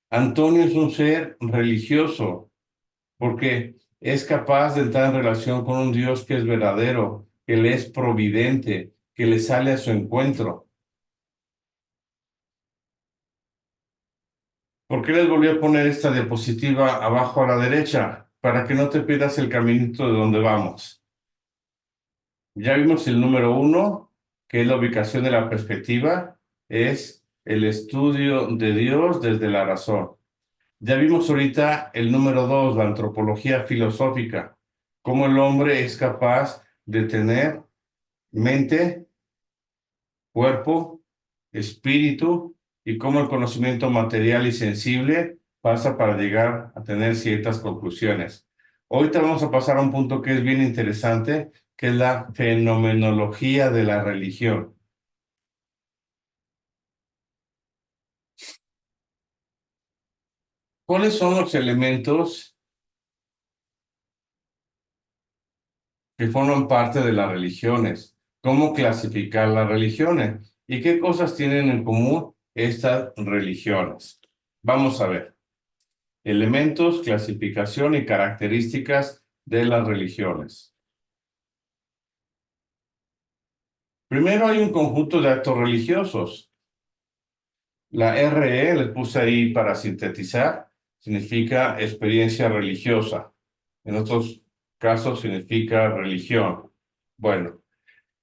Antonio es un ser religioso porque es capaz de entrar en relación con un Dios que es verdadero, que le es providente, que le sale a su encuentro. ¿Por qué les volví a poner esta diapositiva abajo a la derecha? Para que no te pierdas el caminito de donde vamos. Ya vimos el número 1, que es la ubicación de la perspectiva, es el estudio de Dios desde la razón. Ya vimos ahorita el número 2, la antropología filosófica, cómo el hombre es capaz de tener mente, cuerpo, espíritu y cómo el conocimiento material y sensible pasa para llegar a tener ciertas conclusiones. Ahorita vamos a pasar a un punto que es bien interesante, que es la fenomenología de la religión. ¿Cuáles son los elementos que forman parte de las religiones? ¿Cómo clasificar las religiones? ¿Y qué cosas tienen en común estas religiones? Vamos a ver. Elementos, clasificación y características de las religiones. Primero hay un conjunto de actos religiosos. La RE, les puse ahí para sintetizar, significa experiencia religiosa. En otros casos significa religión. Bueno,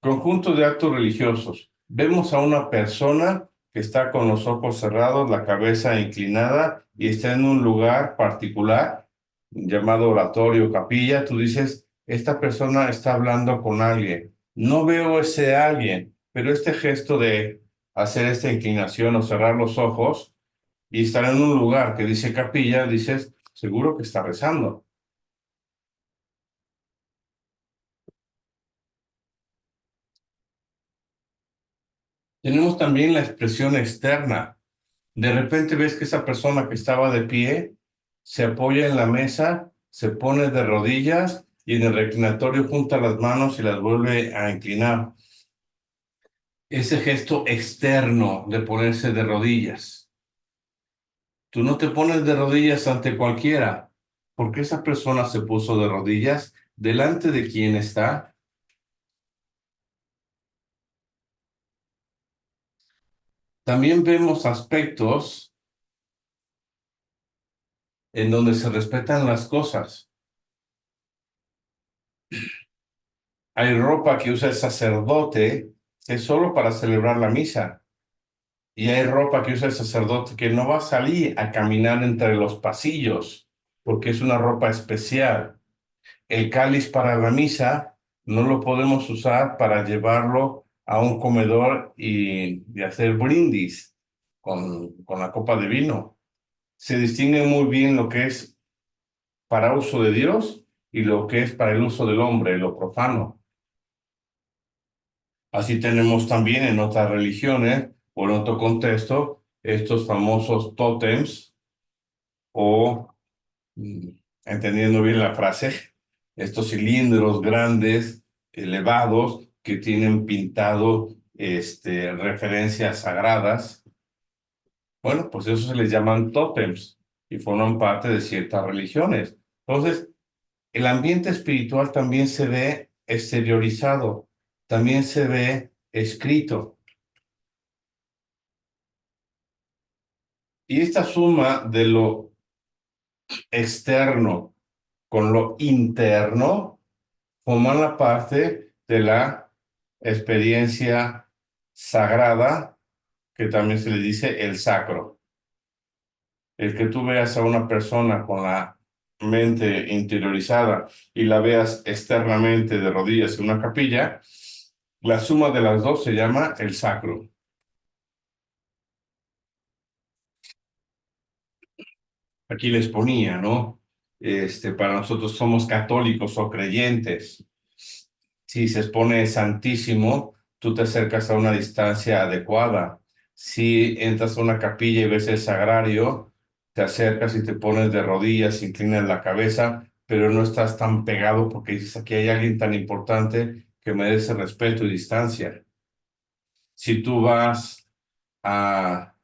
conjunto de actos religiosos. Vemos a una persona que está con los ojos cerrados, la cabeza inclinada y está en un lugar particular llamado oratorio, capilla. Tú dices, esta persona está hablando con alguien. No veo ese alguien, pero este gesto de hacer esta inclinación o cerrar los ojos y estar en un lugar que dice capilla, dices, seguro que está rezando. Tenemos también la expresión externa. De repente ves que esa persona que estaba de pie se apoya en la mesa, se pone de rodillas y en el reclinatorio junta las manos y las vuelve a inclinar. Ese gesto externo de ponerse de rodillas. Tú no te pones de rodillas ante cualquiera, porque esa persona se puso de rodillas delante de quien está. También vemos aspectos en donde se respetan las cosas. Hay ropa que usa el sacerdote que es solo para celebrar la misa. Y hay ropa que usa el sacerdote que no va a salir a caminar entre los pasillos, porque es una ropa especial. El cáliz para la misa no lo podemos usar para llevarlo a un comedor y hacer brindis con la copa de vino. Se distingue muy bien lo que es para uso de Dios y lo que es para el uso del hombre, lo profano. Así tenemos también en otras religiones o en otro contexto estos famosos tótems o, mm, entendiendo bien la frase, estos cilindros grandes, elevados, que tienen pintado referencias sagradas. Bueno, pues eso se les llaman tótems y forman parte de ciertas religiones. Entonces, el ambiente espiritual también se ve exteriorizado, también se ve escrito. Y esta suma de lo externo con lo interno forman la parte de la experiencia sagrada, que también se le dice el sacro. El que tú veas a una persona con la mente interiorizada y la veas externamente de rodillas en una capilla, la suma de las dos se llama el sacro. Aquí les ponía, ¿no? Para nosotros somos católicos o creyentes. Si se expone santísimo, tú te acercas a una distancia adecuada. Si entras a una capilla y ves el sagrario, te acercas y te pones de rodillas, inclinas la cabeza, pero no estás tan pegado porque dices, aquí hay alguien tan importante que merece respeto y distancia. Si tú vas a,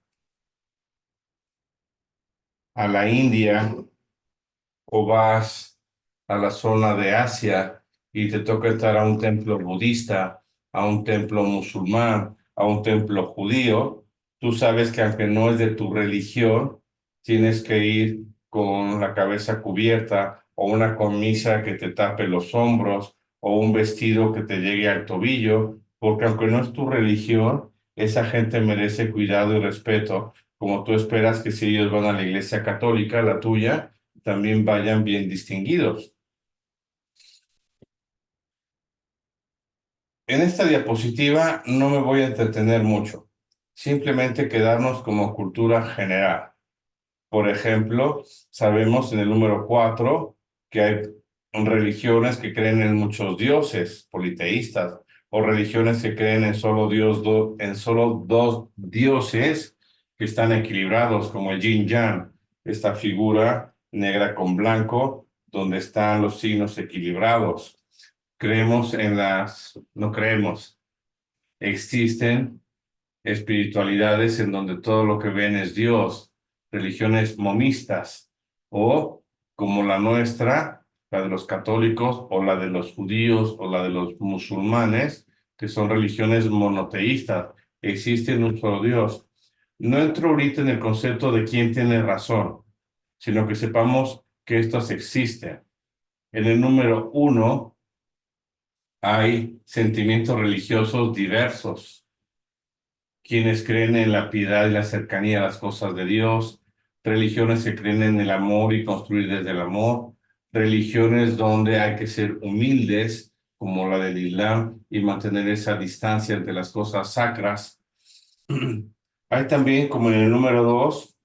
a la India, o vas a la zona de Asia y te toca entrar a un templo budista, a un templo musulmán, a un templo judío, tú sabes que aunque no es de tu religión, tienes que ir con la cabeza cubierta o una camisa que te tape los hombros o un vestido que te llegue al tobillo, porque aunque no es tu religión, esa gente merece cuidado y respeto, como tú esperas que si ellos van a la iglesia católica, la tuya, también vayan bien distinguidos. En esta diapositiva no me voy a entretener mucho, simplemente quedarnos como cultura general. Por ejemplo, sabemos en el número 4 que hay religiones que creen en muchos dioses politeístas o religiones que creen en en solo dos dioses que están equilibrados, como el yin yang, esta figura negra con blanco, donde están los signos equilibrados. No creemos, existen espiritualidades en donde todo lo que ven es Dios, religiones monistas, o como la nuestra, la de los católicos, o la de los judíos, o la de los musulmanes, que son religiones monoteístas. Existe un solo Dios. No entro ahorita en el concepto de quién tiene razón, sino que sepamos que estos existen. En el número 1 hay sentimientos religiosos diversos, quienes creen en la piedad y la cercanía a las cosas de Dios, religiones que creen en el amor y construir desde el amor, religiones donde hay que ser humildes, como la del Islam, y mantener esa distancia entre las cosas sacras. Hay también, como en el número 2,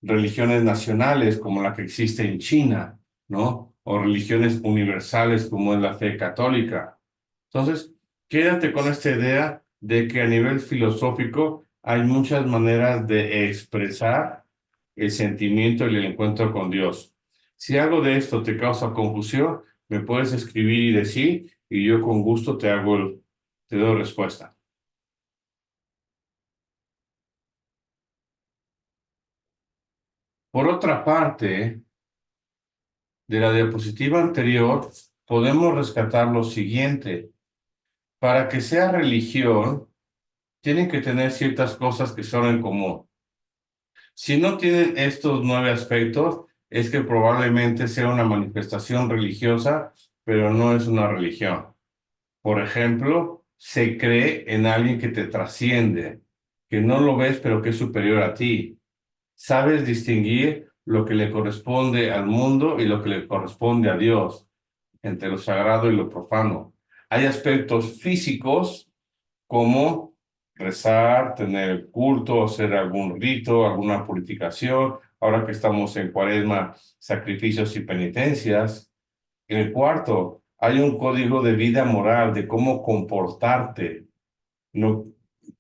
religiones nacionales, como la que existe en China, ¿no? O religiones universales, como es la fe católica. Entonces, quédate con esta idea de que a nivel filosófico hay muchas maneras de expresar el sentimiento y el encuentro con Dios. Si algo de esto te causa confusión, me puedes escribir y decir, y yo con gusto te doy respuesta. Por otra parte, de la diapositiva anterior, podemos rescatar lo siguiente. Para que sea religión, tienen que tener ciertas cosas que son en común. Si no tienen estos 9 aspectos, es que probablemente sea una manifestación religiosa, pero no es una religión. Por ejemplo, se cree en alguien que te trasciende, que no lo ves, pero que es superior a ti. Sabes distinguir lo que le corresponde al mundo y lo que le corresponde a Dios, entre lo sagrado y lo profano. Hay aspectos físicos como rezar, tener culto, hacer algún rito, alguna purificación. Ahora que estamos en Cuaresma, sacrificios y penitencias. En el cuarto, hay un código de vida moral, de cómo comportarte. No,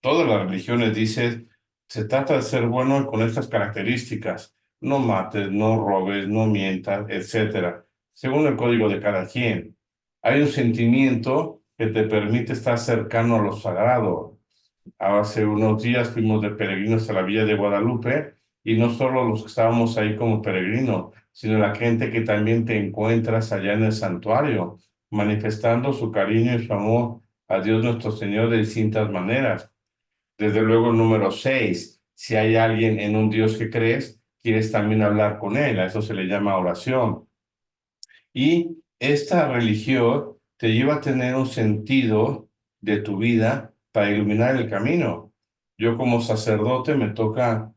todas las religiones dicen, se trata de ser bueno con estas características. No mates, no robes, no mientas, etcétera. Según el código de cada quien. Hay un sentimiento que te permite estar cercano a lo sagrado. Hace unos días fuimos de peregrinos a la Villa de Guadalupe y no solo los que estábamos ahí como peregrinos, sino la gente que también te encuentras allá en el santuario, manifestando su cariño y su amor a Dios nuestro Señor de distintas maneras. Desde luego, el número 6, si hay alguien en un Dios que crees, quieres también hablar con él, a eso se le llama oración. Y esta religión te lleva a tener un sentido de tu vida para iluminar el camino. Yo como sacerdote me toca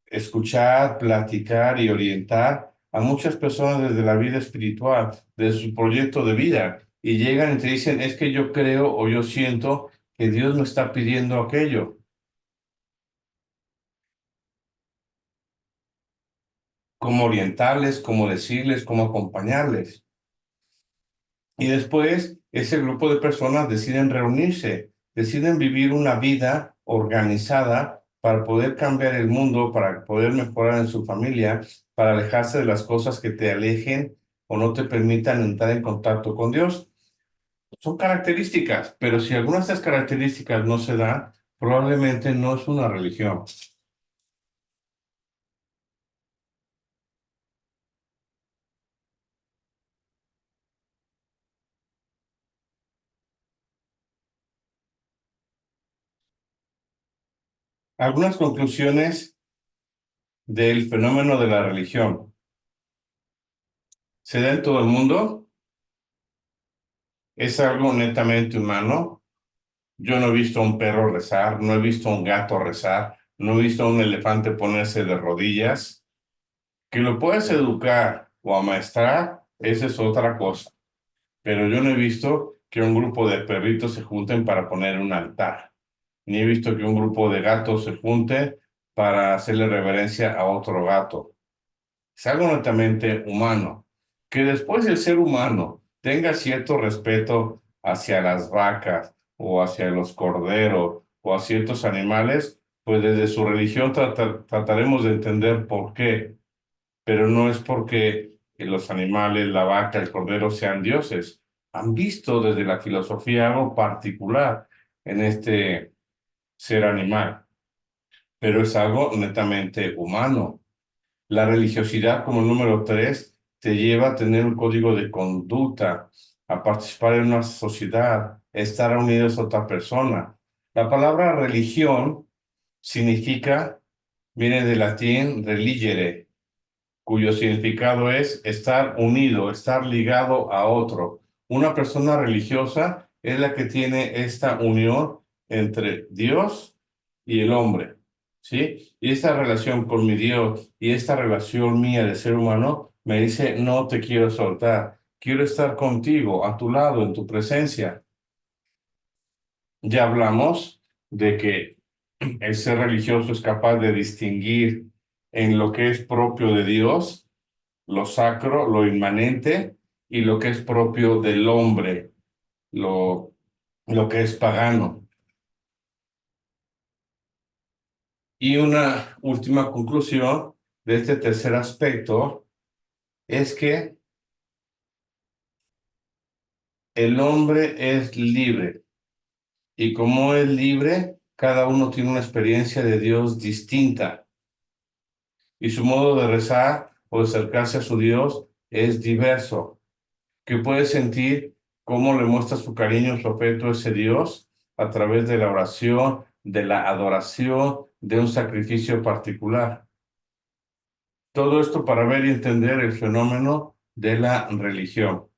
escuchar, platicar y orientar a muchas personas desde la vida espiritual, desde su proyecto de vida. Y llegan y te dicen, es que yo creo o yo siento que Dios me está pidiendo aquello. Cómo orientarles, cómo decirles, cómo acompañarles. Y después ese grupo de personas deciden reunirse, deciden vivir una vida organizada para poder cambiar el mundo, para poder mejorar en su familia, para alejarse de las cosas que te alejen o no te permitan entrar en contacto con Dios. Son características, pero si alguna de estas características no se da, probablemente no es una religión. Algunas conclusiones del fenómeno de la religión. ¿Se da en todo el mundo? ¿Es algo netamente humano? Yo no he visto a un perro rezar, no he visto a un gato rezar, no he visto a un elefante ponerse de rodillas. Que lo puedes educar o amaestrar, esa es otra cosa. Pero yo no he visto que un grupo de perritos se junten para poner un altar. Ni he visto que un grupo de gatos se junte para hacerle reverencia a otro gato. Es algo netamente humano. Que después el ser humano tenga cierto respeto hacia las vacas o hacia los corderos o a ciertos animales, pues desde su religión trataremos de entender por qué, pero no es porque los animales, la vaca, el cordero sean dioses. Han visto desde la filosofía algo particular en este ser animal, pero es algo netamente humano. La religiosidad, como el número tres, te lleva a tener un código de conducta, a participar en una sociedad, a estar unidos a otra persona. La palabra religión significa, viene del latín religere, cuyo significado es estar unido, estar ligado a otro. Una persona religiosa es la que tiene esta unión entre Dios y el hombre, ¿sí? Y esta relación con mi Dios y esta relación mía de ser humano me dice, no te quiero soltar, quiero estar contigo, a tu lado, en tu presencia. Ya hablamos de que el ser religioso es capaz de distinguir en lo que es propio de Dios, lo sacro, lo inmanente, y lo que es propio del hombre, lo, lo que es pagano. Y una última conclusión de este tercer aspecto es que el hombre es libre, y como es libre, cada uno tiene una experiencia de Dios distinta, y su modo de rezar o de acercarse a su Dios es diverso, que puede sentir cómo le muestra su cariño, su afecto a ese Dios a través de la oración, de la adoración, de un sacrificio particular. Todo esto para ver y entender el fenómeno de la religión.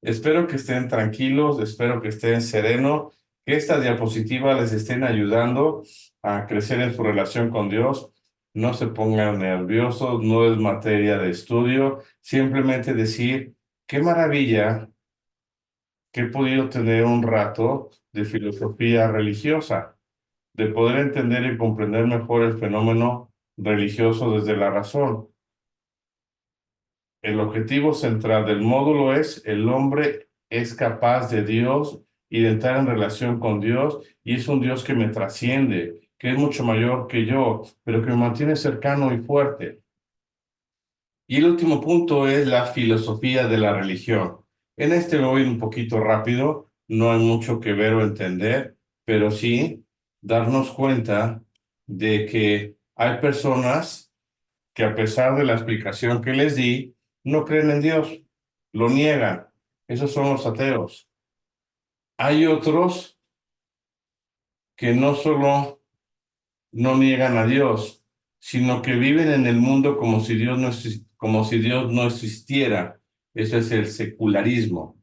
Espero que estén tranquilos, espero que estén serenos, que estas diapositivas les estén ayudando a crecer en su relación con Dios. No se pongan nerviosos, no es materia de estudio, simplemente decir, qué maravilla que he podido tener un rato de filosofía religiosa, de poder entender y comprender mejor el fenómeno religioso desde la razón. El objetivo central del módulo es el hombre es capaz de Dios y de entrar en relación con Dios, y es un Dios que me trasciende, que es mucho mayor que yo, pero que me mantiene cercano y fuerte. Y el último punto es la filosofía de la religión. En este me voy un poquito rápido, no hay mucho que ver o entender, pero sí darnos cuenta de que hay personas que a pesar de la explicación que les di, no creen en Dios, lo niegan. Esos son los ateos. Hay otros que no solo no niegan a Dios, sino que viven en el mundo como si Dios no, como si Dios no existiera. Eso es el secularismo.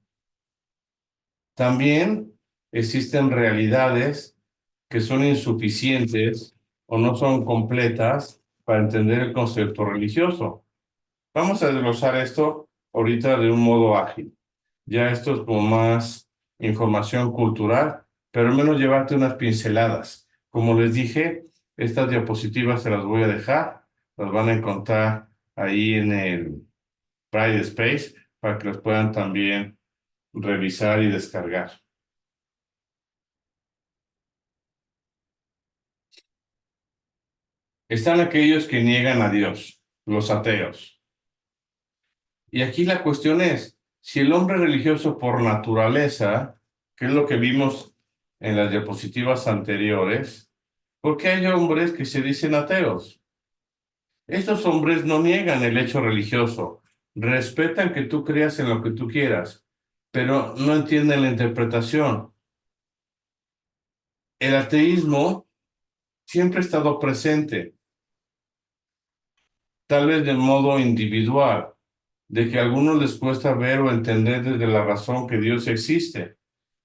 También existen realidades que son insuficientes o no son completas para entender el concepto religioso. Vamos a desglosar esto ahorita de un modo ágil. Ya esto es como más información cultural, pero al menos llevarte unas pinceladas. Como les dije, estas diapositivas se las voy a dejar, las van a encontrar ahí en el Pride Space para que las puedan también revisar y descargar. Están aquellos que niegan a Dios, los ateos. Y aquí la cuestión es, si el hombre religioso por naturaleza, que es lo que vimos en las diapositivas anteriores, ¿por qué hay hombres que se dicen ateos? Estos hombres no niegan el hecho religioso, respetan que tú creas en lo que tú quieras, pero no entienden la interpretación. El ateísmo siempre ha estado presente, tal vez de modo individual, de que a algunos les cuesta ver o entender desde la razón que Dios existe.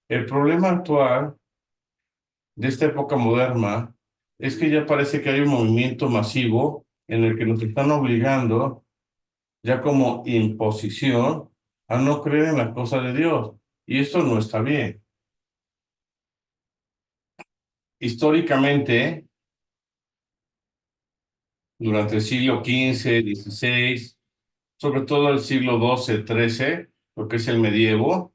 El problema actual de esta época moderna es que ya parece que hay un movimiento masivo en el que nos están obligando, ya como imposición, a no creer en las cosas de Dios. Y esto no está bien. Históricamente, durante el siglo XV, XVI, sobre todo el siglo XII, XIII, lo que es el medievo,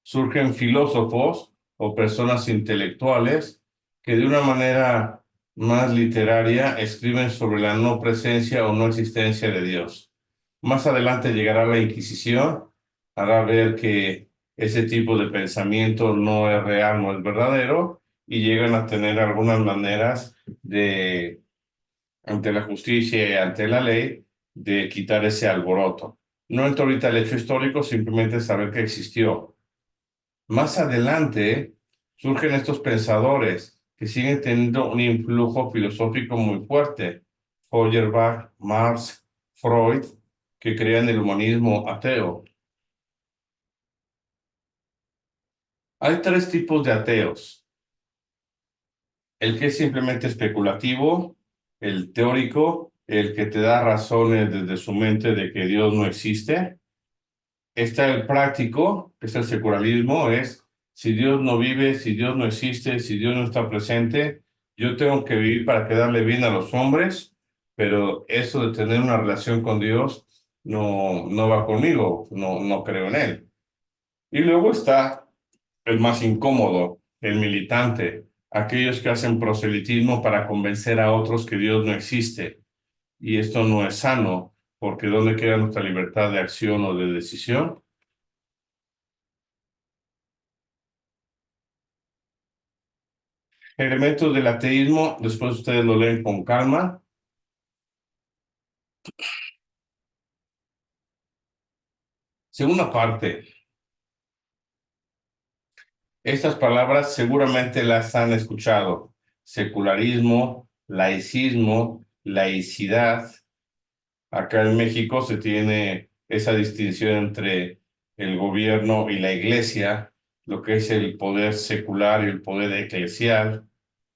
surgen filósofos o personas intelectuales que de una manera más literaria escriben sobre la no presencia o no existencia de Dios. Más adelante llegará la Inquisición, hará ver que ese tipo de pensamiento no es real, no es verdadero, y llegan a tener algunas maneras de, ante la justicia y ante la ley, de quitar ese alboroto. No entro ahorita al hecho histórico, simplemente saber que existió. Más adelante surgen estos pensadores que siguen teniendo un influjo filosófico muy fuerte. Feuerbach, Marx, Freud, que crean el humanismo ateo. Hay tres tipos de ateos. El que es simplemente especulativo, el teórico, el que te da razones desde su mente de que Dios no existe. Está el práctico, que es el secularismo, es si Dios no vive, si Dios no existe, si Dios no está presente, yo tengo que vivir para quedarle bien a los hombres, pero eso de tener una relación con Dios no va conmigo, no creo en él. Y luego está el más incómodo, el militante, aquellos que hacen proselitismo para convencer a otros que Dios no existe. Y esto no es sano, porque ¿dónde queda nuestra libertad de acción o de decisión? Elementos del ateísmo, después ustedes lo leen con calma. Segunda parte, estas palabras seguramente las han escuchado. Secularismo, laicismo, laicidad. Acá en México se tiene esa distinción entre el gobierno y la iglesia, lo que es el poder secular y el poder eclesial.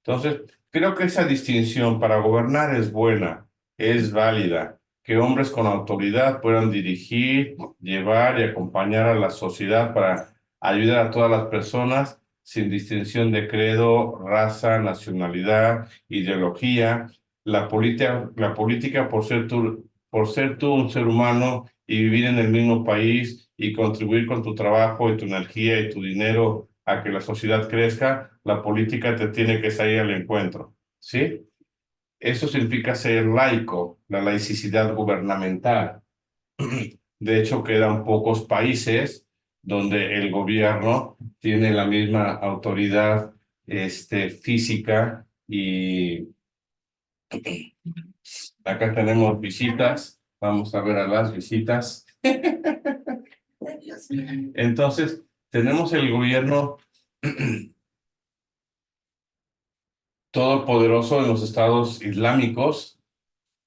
Entonces, creo que esa distinción para gobernar es buena, es válida, que hombres con autoridad puedan dirigir, llevar y acompañar a la sociedad para ayudar a todas las personas sin distinción de credo, raza, nacionalidad, ideología. La política por ser tú un ser humano y vivir en el mismo país y contribuir con tu trabajo y tu energía y tu dinero a que la sociedad crezca, la política te tiene que salir al encuentro, ¿sí? Eso significa ser laico, la laicidad gubernamental. De hecho, quedan pocos países donde el gobierno tiene la misma autoridad, física y acá tenemos visitas. Vamos a ver a las visitas. Entonces, tenemos el gobierno todopoderoso en los estados islámicos,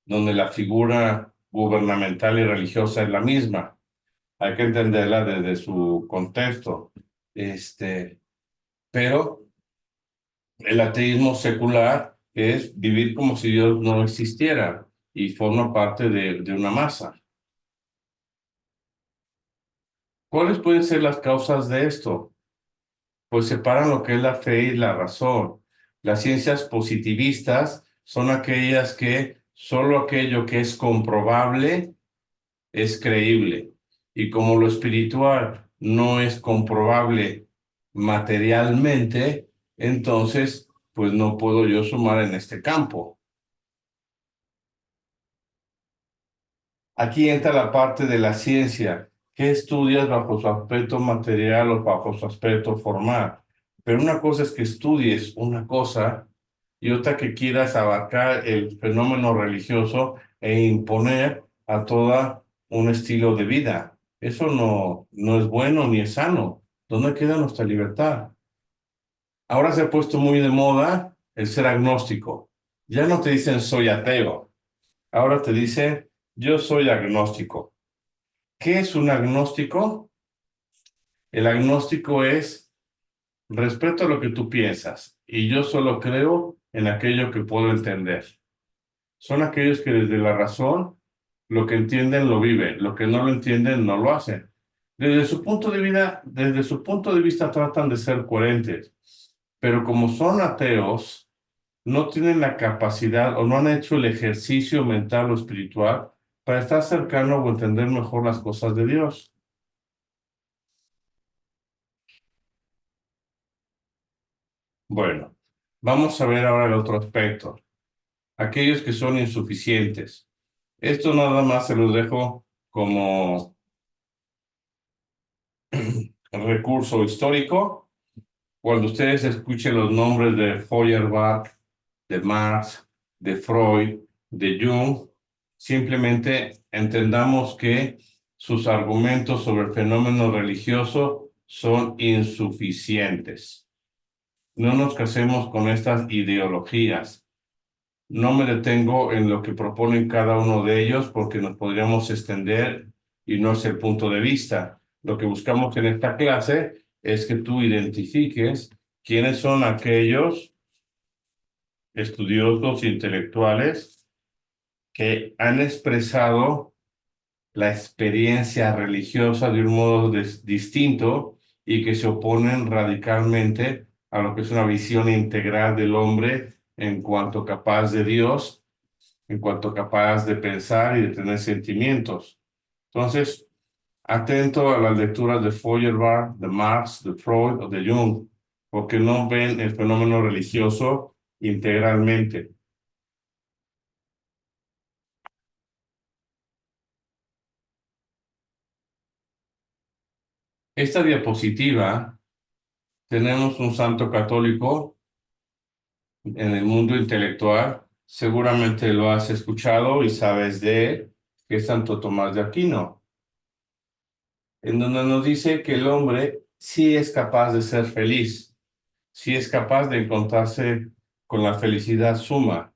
donde la figura gubernamental y religiosa es la misma. Hay que entenderla desde su contexto. Este, pero el ateísmo secular es vivir como si Dios no existiera y forma parte de una masa. ¿Cuáles pueden ser las causas de esto? Pues separan lo que es la fe y la razón. Las ciencias positivistas son aquellas que solo aquello que es comprobable es creíble. Y como lo espiritual no es comprobable materialmente, entonces, pues no puedo yo sumar en este campo. Aquí entra la parte de la ciencia. ¿Qué estudias bajo su aspecto material o bajo su aspecto formal? Pero una cosa es que estudies una cosa y otra que quieras abarcar el fenómeno religioso e imponer a toda un estilo de vida. Eso no es bueno ni es sano. ¿Dónde queda nuestra libertad? Ahora se ha puesto muy de moda el ser agnóstico. Ya no te dicen soy ateo. Ahora te dicen yo soy agnóstico. ¿Qué es un agnóstico? El agnóstico es Respeto lo que tú piensas y yo solo creo en aquello que puedo entender. Son aquellos que desde la razón lo que entienden lo viven, lo que no lo entienden no lo hacen. Desde su punto de vista tratan de ser coherentes, pero como son ateos, no tienen la capacidad o no han hecho el ejercicio mental o espiritual para estar cercano o entender mejor las cosas de Dios. Bueno, vamos a ver ahora el otro aspecto, aquellos que son insuficientes. Esto nada más se los dejo como recurso histórico. Cuando ustedes escuchen los nombres de Feuerbach, de Marx, de Freud, de Jung, simplemente entendamos que sus argumentos sobre el fenómeno religioso son insuficientes. No nos casemos con estas ideologías. No me detengo en lo que proponen cada uno de ellos porque nos podríamos extender y no es el punto de vista. Lo que buscamos en esta clase es que tú identifiques quiénes son aquellos estudiosos intelectuales que han expresado la experiencia religiosa de un modo distinto y que se oponen radicalmente a lo que es una visión integral del hombre en cuanto capaz de Dios, en cuanto capaz de pensar y de tener sentimientos. Entonces, atento a las lecturas de Feuerbach, de Marx, de Freud o de Jung, porque no ven el fenómeno religioso integralmente. Esta diapositiva tenemos un santo católico en el mundo intelectual. Seguramente lo has escuchado y sabes de él, que es Santo Tomás de Aquino, en donde nos dice que el hombre sí es capaz de ser feliz, sí es capaz de encontrarse con la felicidad suma.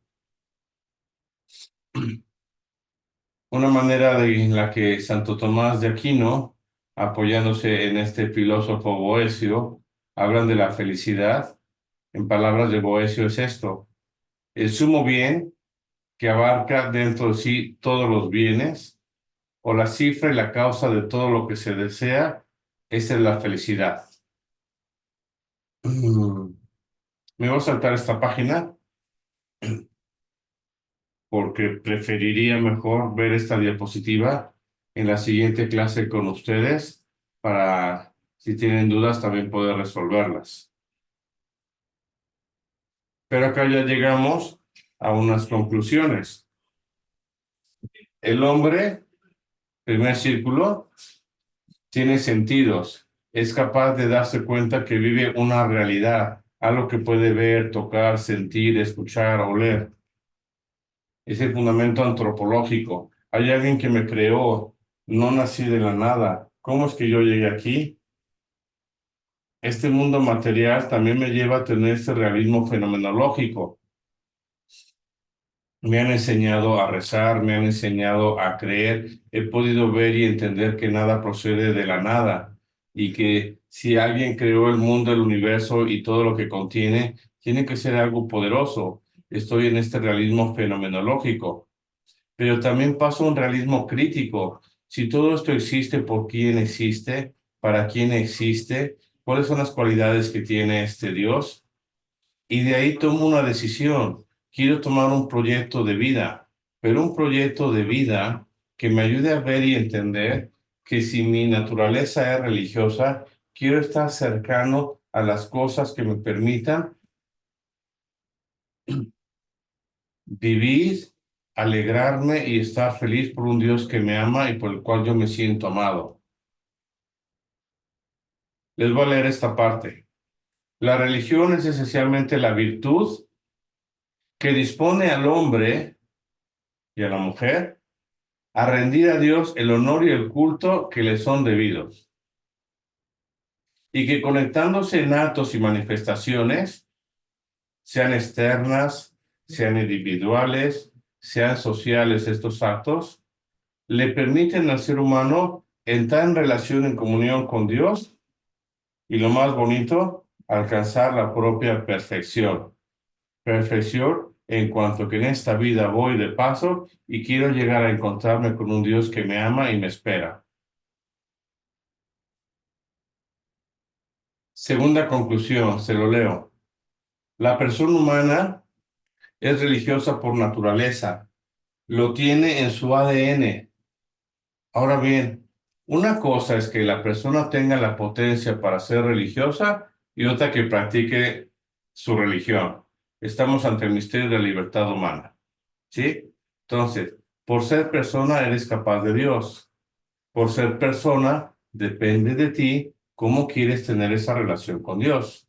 Una manera en la que Santo Tomás de Aquino, apoyándose en este filósofo Boecio, hablan de la felicidad. En palabras de Boecio es esto: el sumo bien que abarca dentro de sí todos los bienes, o la cifra y la causa de todo lo que se desea, esa es la felicidad. Me voy a saltar esta página porque preferiría mejor ver esta diapositiva en la siguiente clase con ustedes para, si tienen dudas, también poder resolverlas. Pero acá ya llegamos a unas conclusiones. El hombre, primer círculo, tiene sentidos, es capaz de darse cuenta que vive una realidad, algo que puede ver, tocar, sentir, escuchar, oler. Es el fundamento antropológico. Hay alguien que me creó, no nací de la nada. ¿Cómo es que yo llegué aquí? Este mundo material también me lleva a tener este realismo fenomenológico. Me han enseñado a rezar, me han enseñado a creer, he podido ver y entender que nada procede de la nada y que si alguien creó el mundo, el universo y todo lo que contiene, tiene que ser algo poderoso. Estoy en este realismo fenomenológico, pero también paso a un realismo crítico. Si todo esto existe, ¿por quién existe? ¿Para quién existe? ¿Cuáles son las cualidades que tiene este Dios? Y de ahí tomo una decisión. Quiero tomar un proyecto de vida, pero un proyecto de vida que me ayude a ver y entender que si mi naturaleza es religiosa, quiero estar cercano a las cosas que me permitan vivir, alegrarme y estar feliz por un Dios que me ama y por el cual yo me siento amado. Les voy a leer esta parte. La religión es esencialmente la virtud que dispone al hombre y a la mujer a rendir a Dios el honor y el culto que le son debidos, y que conectándose en actos y manifestaciones, sean externas, sean individuales, sean sociales estos actos, le permiten al ser humano entrar en relación, en comunión con Dios, y lo más bonito, alcanzar la propia perfección. Perfección en cuanto que en esta vida voy de paso y quiero llegar a encontrarme con un Dios que me ama y me espera. Segunda conclusión, se lo leo. La persona humana es religiosa por naturaleza, lo tiene en su ADN. Ahora bien, una cosa es que la persona tenga la potencia para ser religiosa y otra que practique su religión. Estamos ante el misterio de la libertad humana, ¿sí? Entonces, por ser persona eres capaz de Dios. Por ser persona, depende de ti cómo quieres tener esa relación con Dios.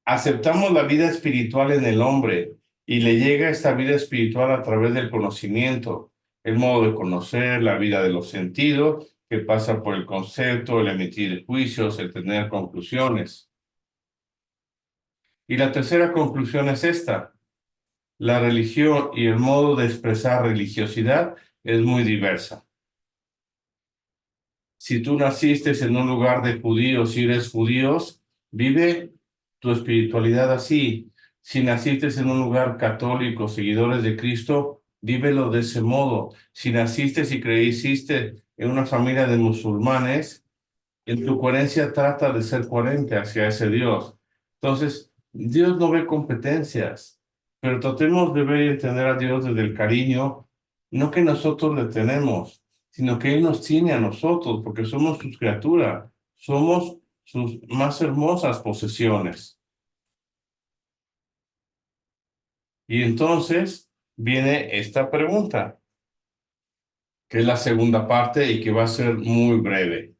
Aceptamos la vida espiritual en el hombre y le llega esta vida espiritual a través del conocimiento, el modo de conocer, la vida de los sentidos, que pasa por el concepto, el emitir juicios, el tener conclusiones. Y la tercera conclusión es esta: la religión y el modo de expresar religiosidad es muy diversa. Si tú naciste en un lugar de judíos y eres judíos, vive tu espiritualidad así. Si naciste en un lugar católico, seguidores de Cristo, vívelo de ese modo. Si naciste y creciste en una familia de musulmanes, en tu coherencia trata de ser coherente hacia ese Dios. Entonces, Dios no ve competencias, pero tratemos de ver y entender a Dios desde el cariño, no que nosotros le tenemos, sino que Él nos tiene a nosotros, porque somos sus criaturas, somos sus más hermosas posesiones. Y entonces viene esta pregunta, que es la segunda parte y que va a ser muy breve.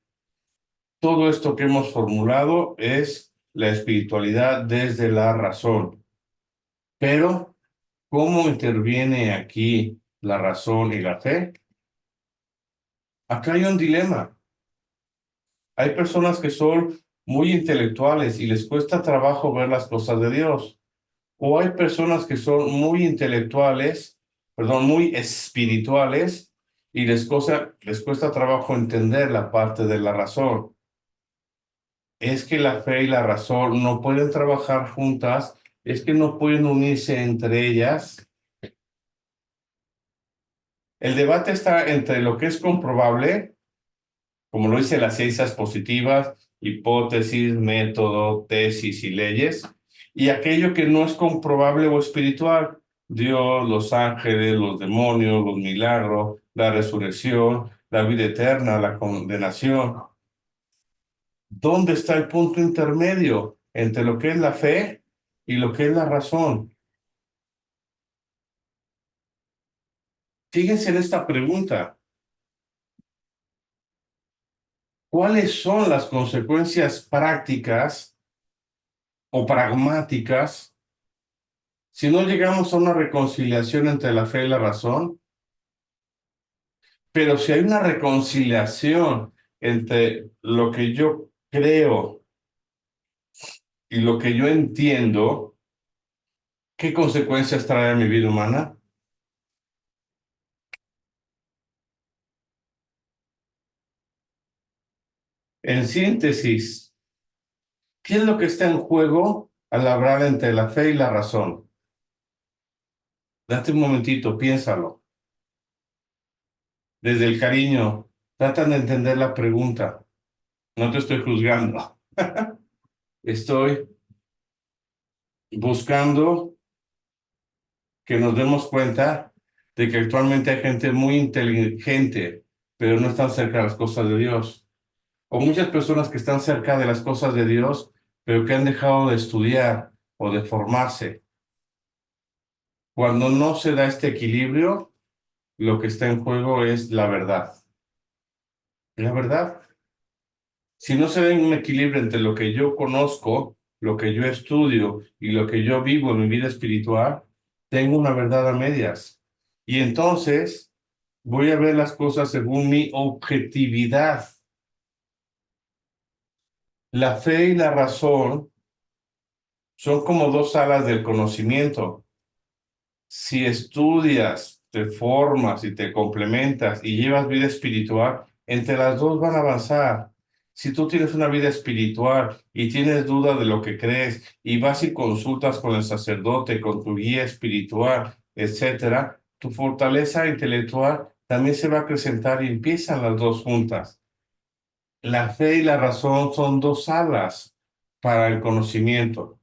Todo esto que hemos formulado es la espiritualidad desde la razón. Pero, ¿cómo interviene aquí la razón y la fe? Acá hay un dilema. Hay personas que son muy intelectuales y les cuesta trabajo ver las cosas de Dios. O hay personas que son muy intelectuales, perdón, muy espirituales y les cuesta trabajo entender la parte de la razón. Es que la fe y la razón no pueden trabajar juntas, es que no pueden unirse entre ellas. El debate está entre lo que es comprobable, como lo dice las ciencias positivas, hipótesis, método, tesis y leyes, y aquello que no es comprobable o espiritual, Dios, los ángeles, los demonios, los milagros, la resurrección, la vida eterna, la condenación. ¿Dónde está el punto intermedio entre lo que es la fe y lo que es la razón? Fíjense en esta pregunta. ¿Cuáles son las consecuencias prácticas o pragmáticas si no llegamos a una reconciliación entre la fe y la razón? Pero si hay una reconciliación entre lo que yo creo y lo que yo entiendo, ¿qué consecuencias trae a mi vida humana? En síntesis, ¿qué es lo que está en juego al hablar entre la fe y la razón? Date un momentito, piénsalo. Desde el cariño, tratan de entender la pregunta. No te estoy juzgando. Estoy buscando que nos demos cuenta de que actualmente hay gente muy inteligente, pero no están cerca de las cosas de Dios. O muchas personas que están cerca de las cosas de Dios, pero que han dejado de estudiar o de formarse. Cuando no se da este equilibrio, lo que está en juego es la verdad. La verdad, si no se da un equilibrio entre lo que yo conozco, lo que yo estudio y lo que yo vivo en mi vida espiritual, tengo una verdad a medias. Y entonces voy a ver las cosas según mi objetividad. La fe y la razón son como dos alas del conocimiento. Si estudias, te formas y te complementas y llevas vida espiritual, entre las dos van a avanzar. Si tú tienes una vida espiritual y tienes duda de lo que crees y vas y consultas con el sacerdote, con tu guía espiritual, etcétera, tu fortaleza intelectual también se va a acrecentar y empiezan las dos juntas. La fe y la razón son dos alas para el conocimiento.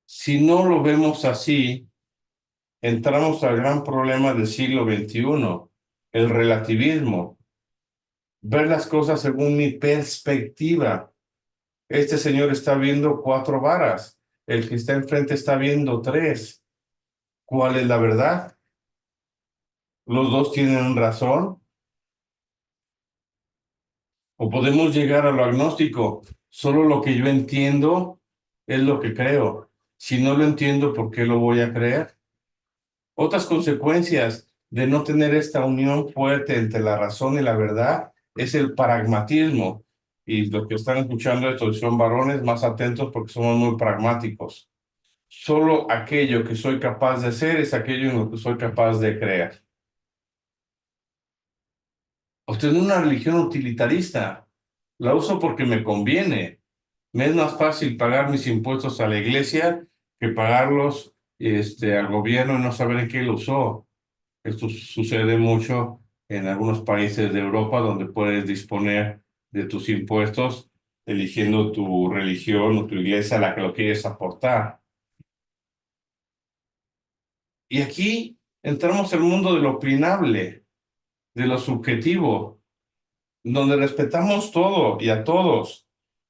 Si no lo vemos así, entramos al gran problema del siglo XXI, el relativismo, ver las cosas según mi perspectiva. Este señor está viendo 4 varas, el que está enfrente está viendo 3. ¿Cuál es la verdad? ¿Los dos tienen razón? ¿O podemos llegar a lo agnóstico? Solo lo que yo entiendo es lo que creo. Si no lo entiendo, ¿por qué lo voy a creer? Otras consecuencias de no tener esta unión fuerte entre la razón y la verdad es el pragmatismo. Y los que están escuchando esto son varones más atentos porque somos muy pragmáticos. Solo aquello que soy capaz de hacer es aquello en lo que soy capaz de creer. O tener una religión utilitarista. La uso porque me conviene. Me es más fácil pagar mis impuestos a la iglesia que pagarlos al gobierno y no saber en qué lo usó. Esto sucede mucho en algunos países de Europa donde puedes disponer de tus impuestos eligiendo tu religión o tu iglesia a la que lo quieres aportar. Y aquí entramos al mundo de lo opinable, de lo subjetivo, donde respetamos todo y a todos,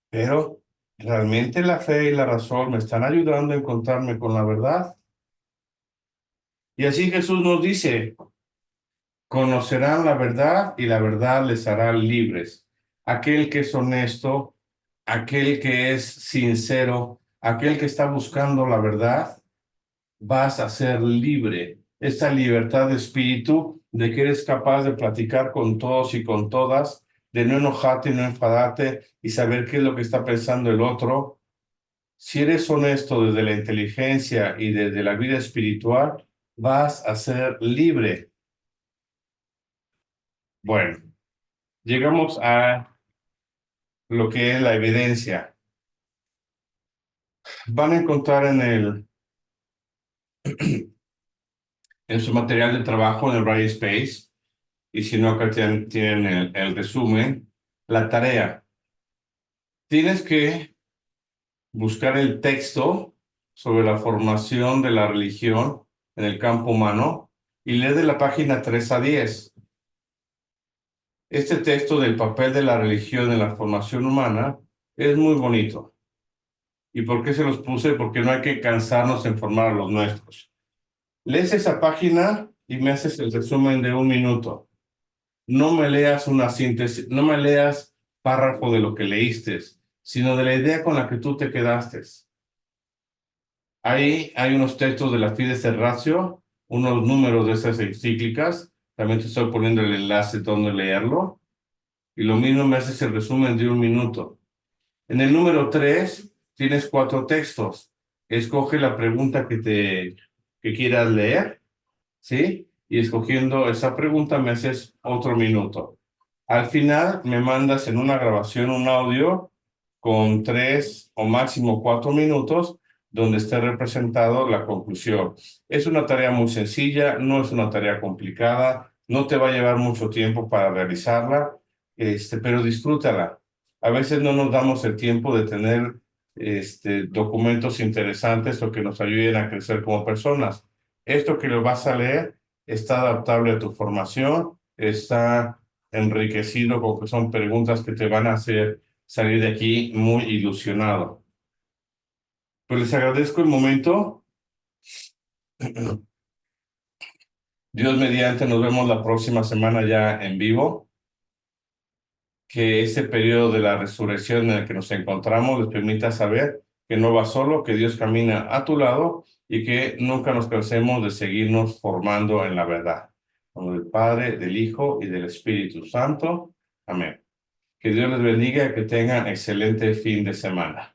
pero ¿realmente la fe y la razón me están ayudando a encontrarme con la verdad? Y así Jesús nos dice, conocerán la verdad y la verdad les hará libres. Aquel que es honesto, aquel que es sincero, aquel que está buscando la verdad, vas a ser libre. Esta libertad de espíritu, de que eres capaz de platicar con todos y con todas, de no enojarte y no enfadarte y saber qué es lo que está pensando el otro. Si eres honesto desde la inteligencia y desde la vida espiritual, vas a ser libre. Bueno, llegamos a lo que es la evidencia. Van a encontrar en su material de trabajo en el Write Space, y si no, acá tienen el resumen, la tarea. Tienes que buscar el texto sobre la formación de la religión en el campo humano y leer de la página 3 a 10. Este texto del papel de la religión en la formación humana es muy bonito. ¿Y por qué se los puse? Porque no hay que cansarnos en formar a los nuestros. Lees esa página y me haces el resumen de 1 minuto. No me leas una síntesis, no me leas párrafo de lo que leíste, sino de la idea con la que tú te quedaste. Ahí hay unos textos de la Fides Ratio, unos números de esas encíclicas. También te estoy poniendo el enlace donde leerlo. Y lo mismo me haces el resumen de 1 minuto. En el número 3 tienes 4 textos. Escoge la pregunta que quieras leer, ¿sí? Y escogiendo esa pregunta me haces otro minuto. Al final me mandas en una grabación un audio con 3 o máximo 4 minutos donde esté representado la conclusión. Es una tarea muy sencilla, no es una tarea complicada, no te va a llevar mucho tiempo para realizarla, pero disfrútala. A veces no nos damos el tiempo de tener documentos interesantes o que nos ayuden a crecer como personas. Esto que lo vas a leer está adaptable a tu formación, está enriquecido con que son preguntas que te van a hacer salir de aquí muy ilusionado. Pues les agradezco el momento. Dios mediante, nos vemos la próxima semana ya en vivo. Que este periodo de la resurrección en el que nos encontramos les permita saber que no vas solo, que Dios camina a tu lado y que nunca nos cansemos de seguirnos formando en la verdad. En nombre del Padre, del Hijo y del Espíritu Santo. Amén. Que Dios les bendiga y que tengan excelente fin de semana.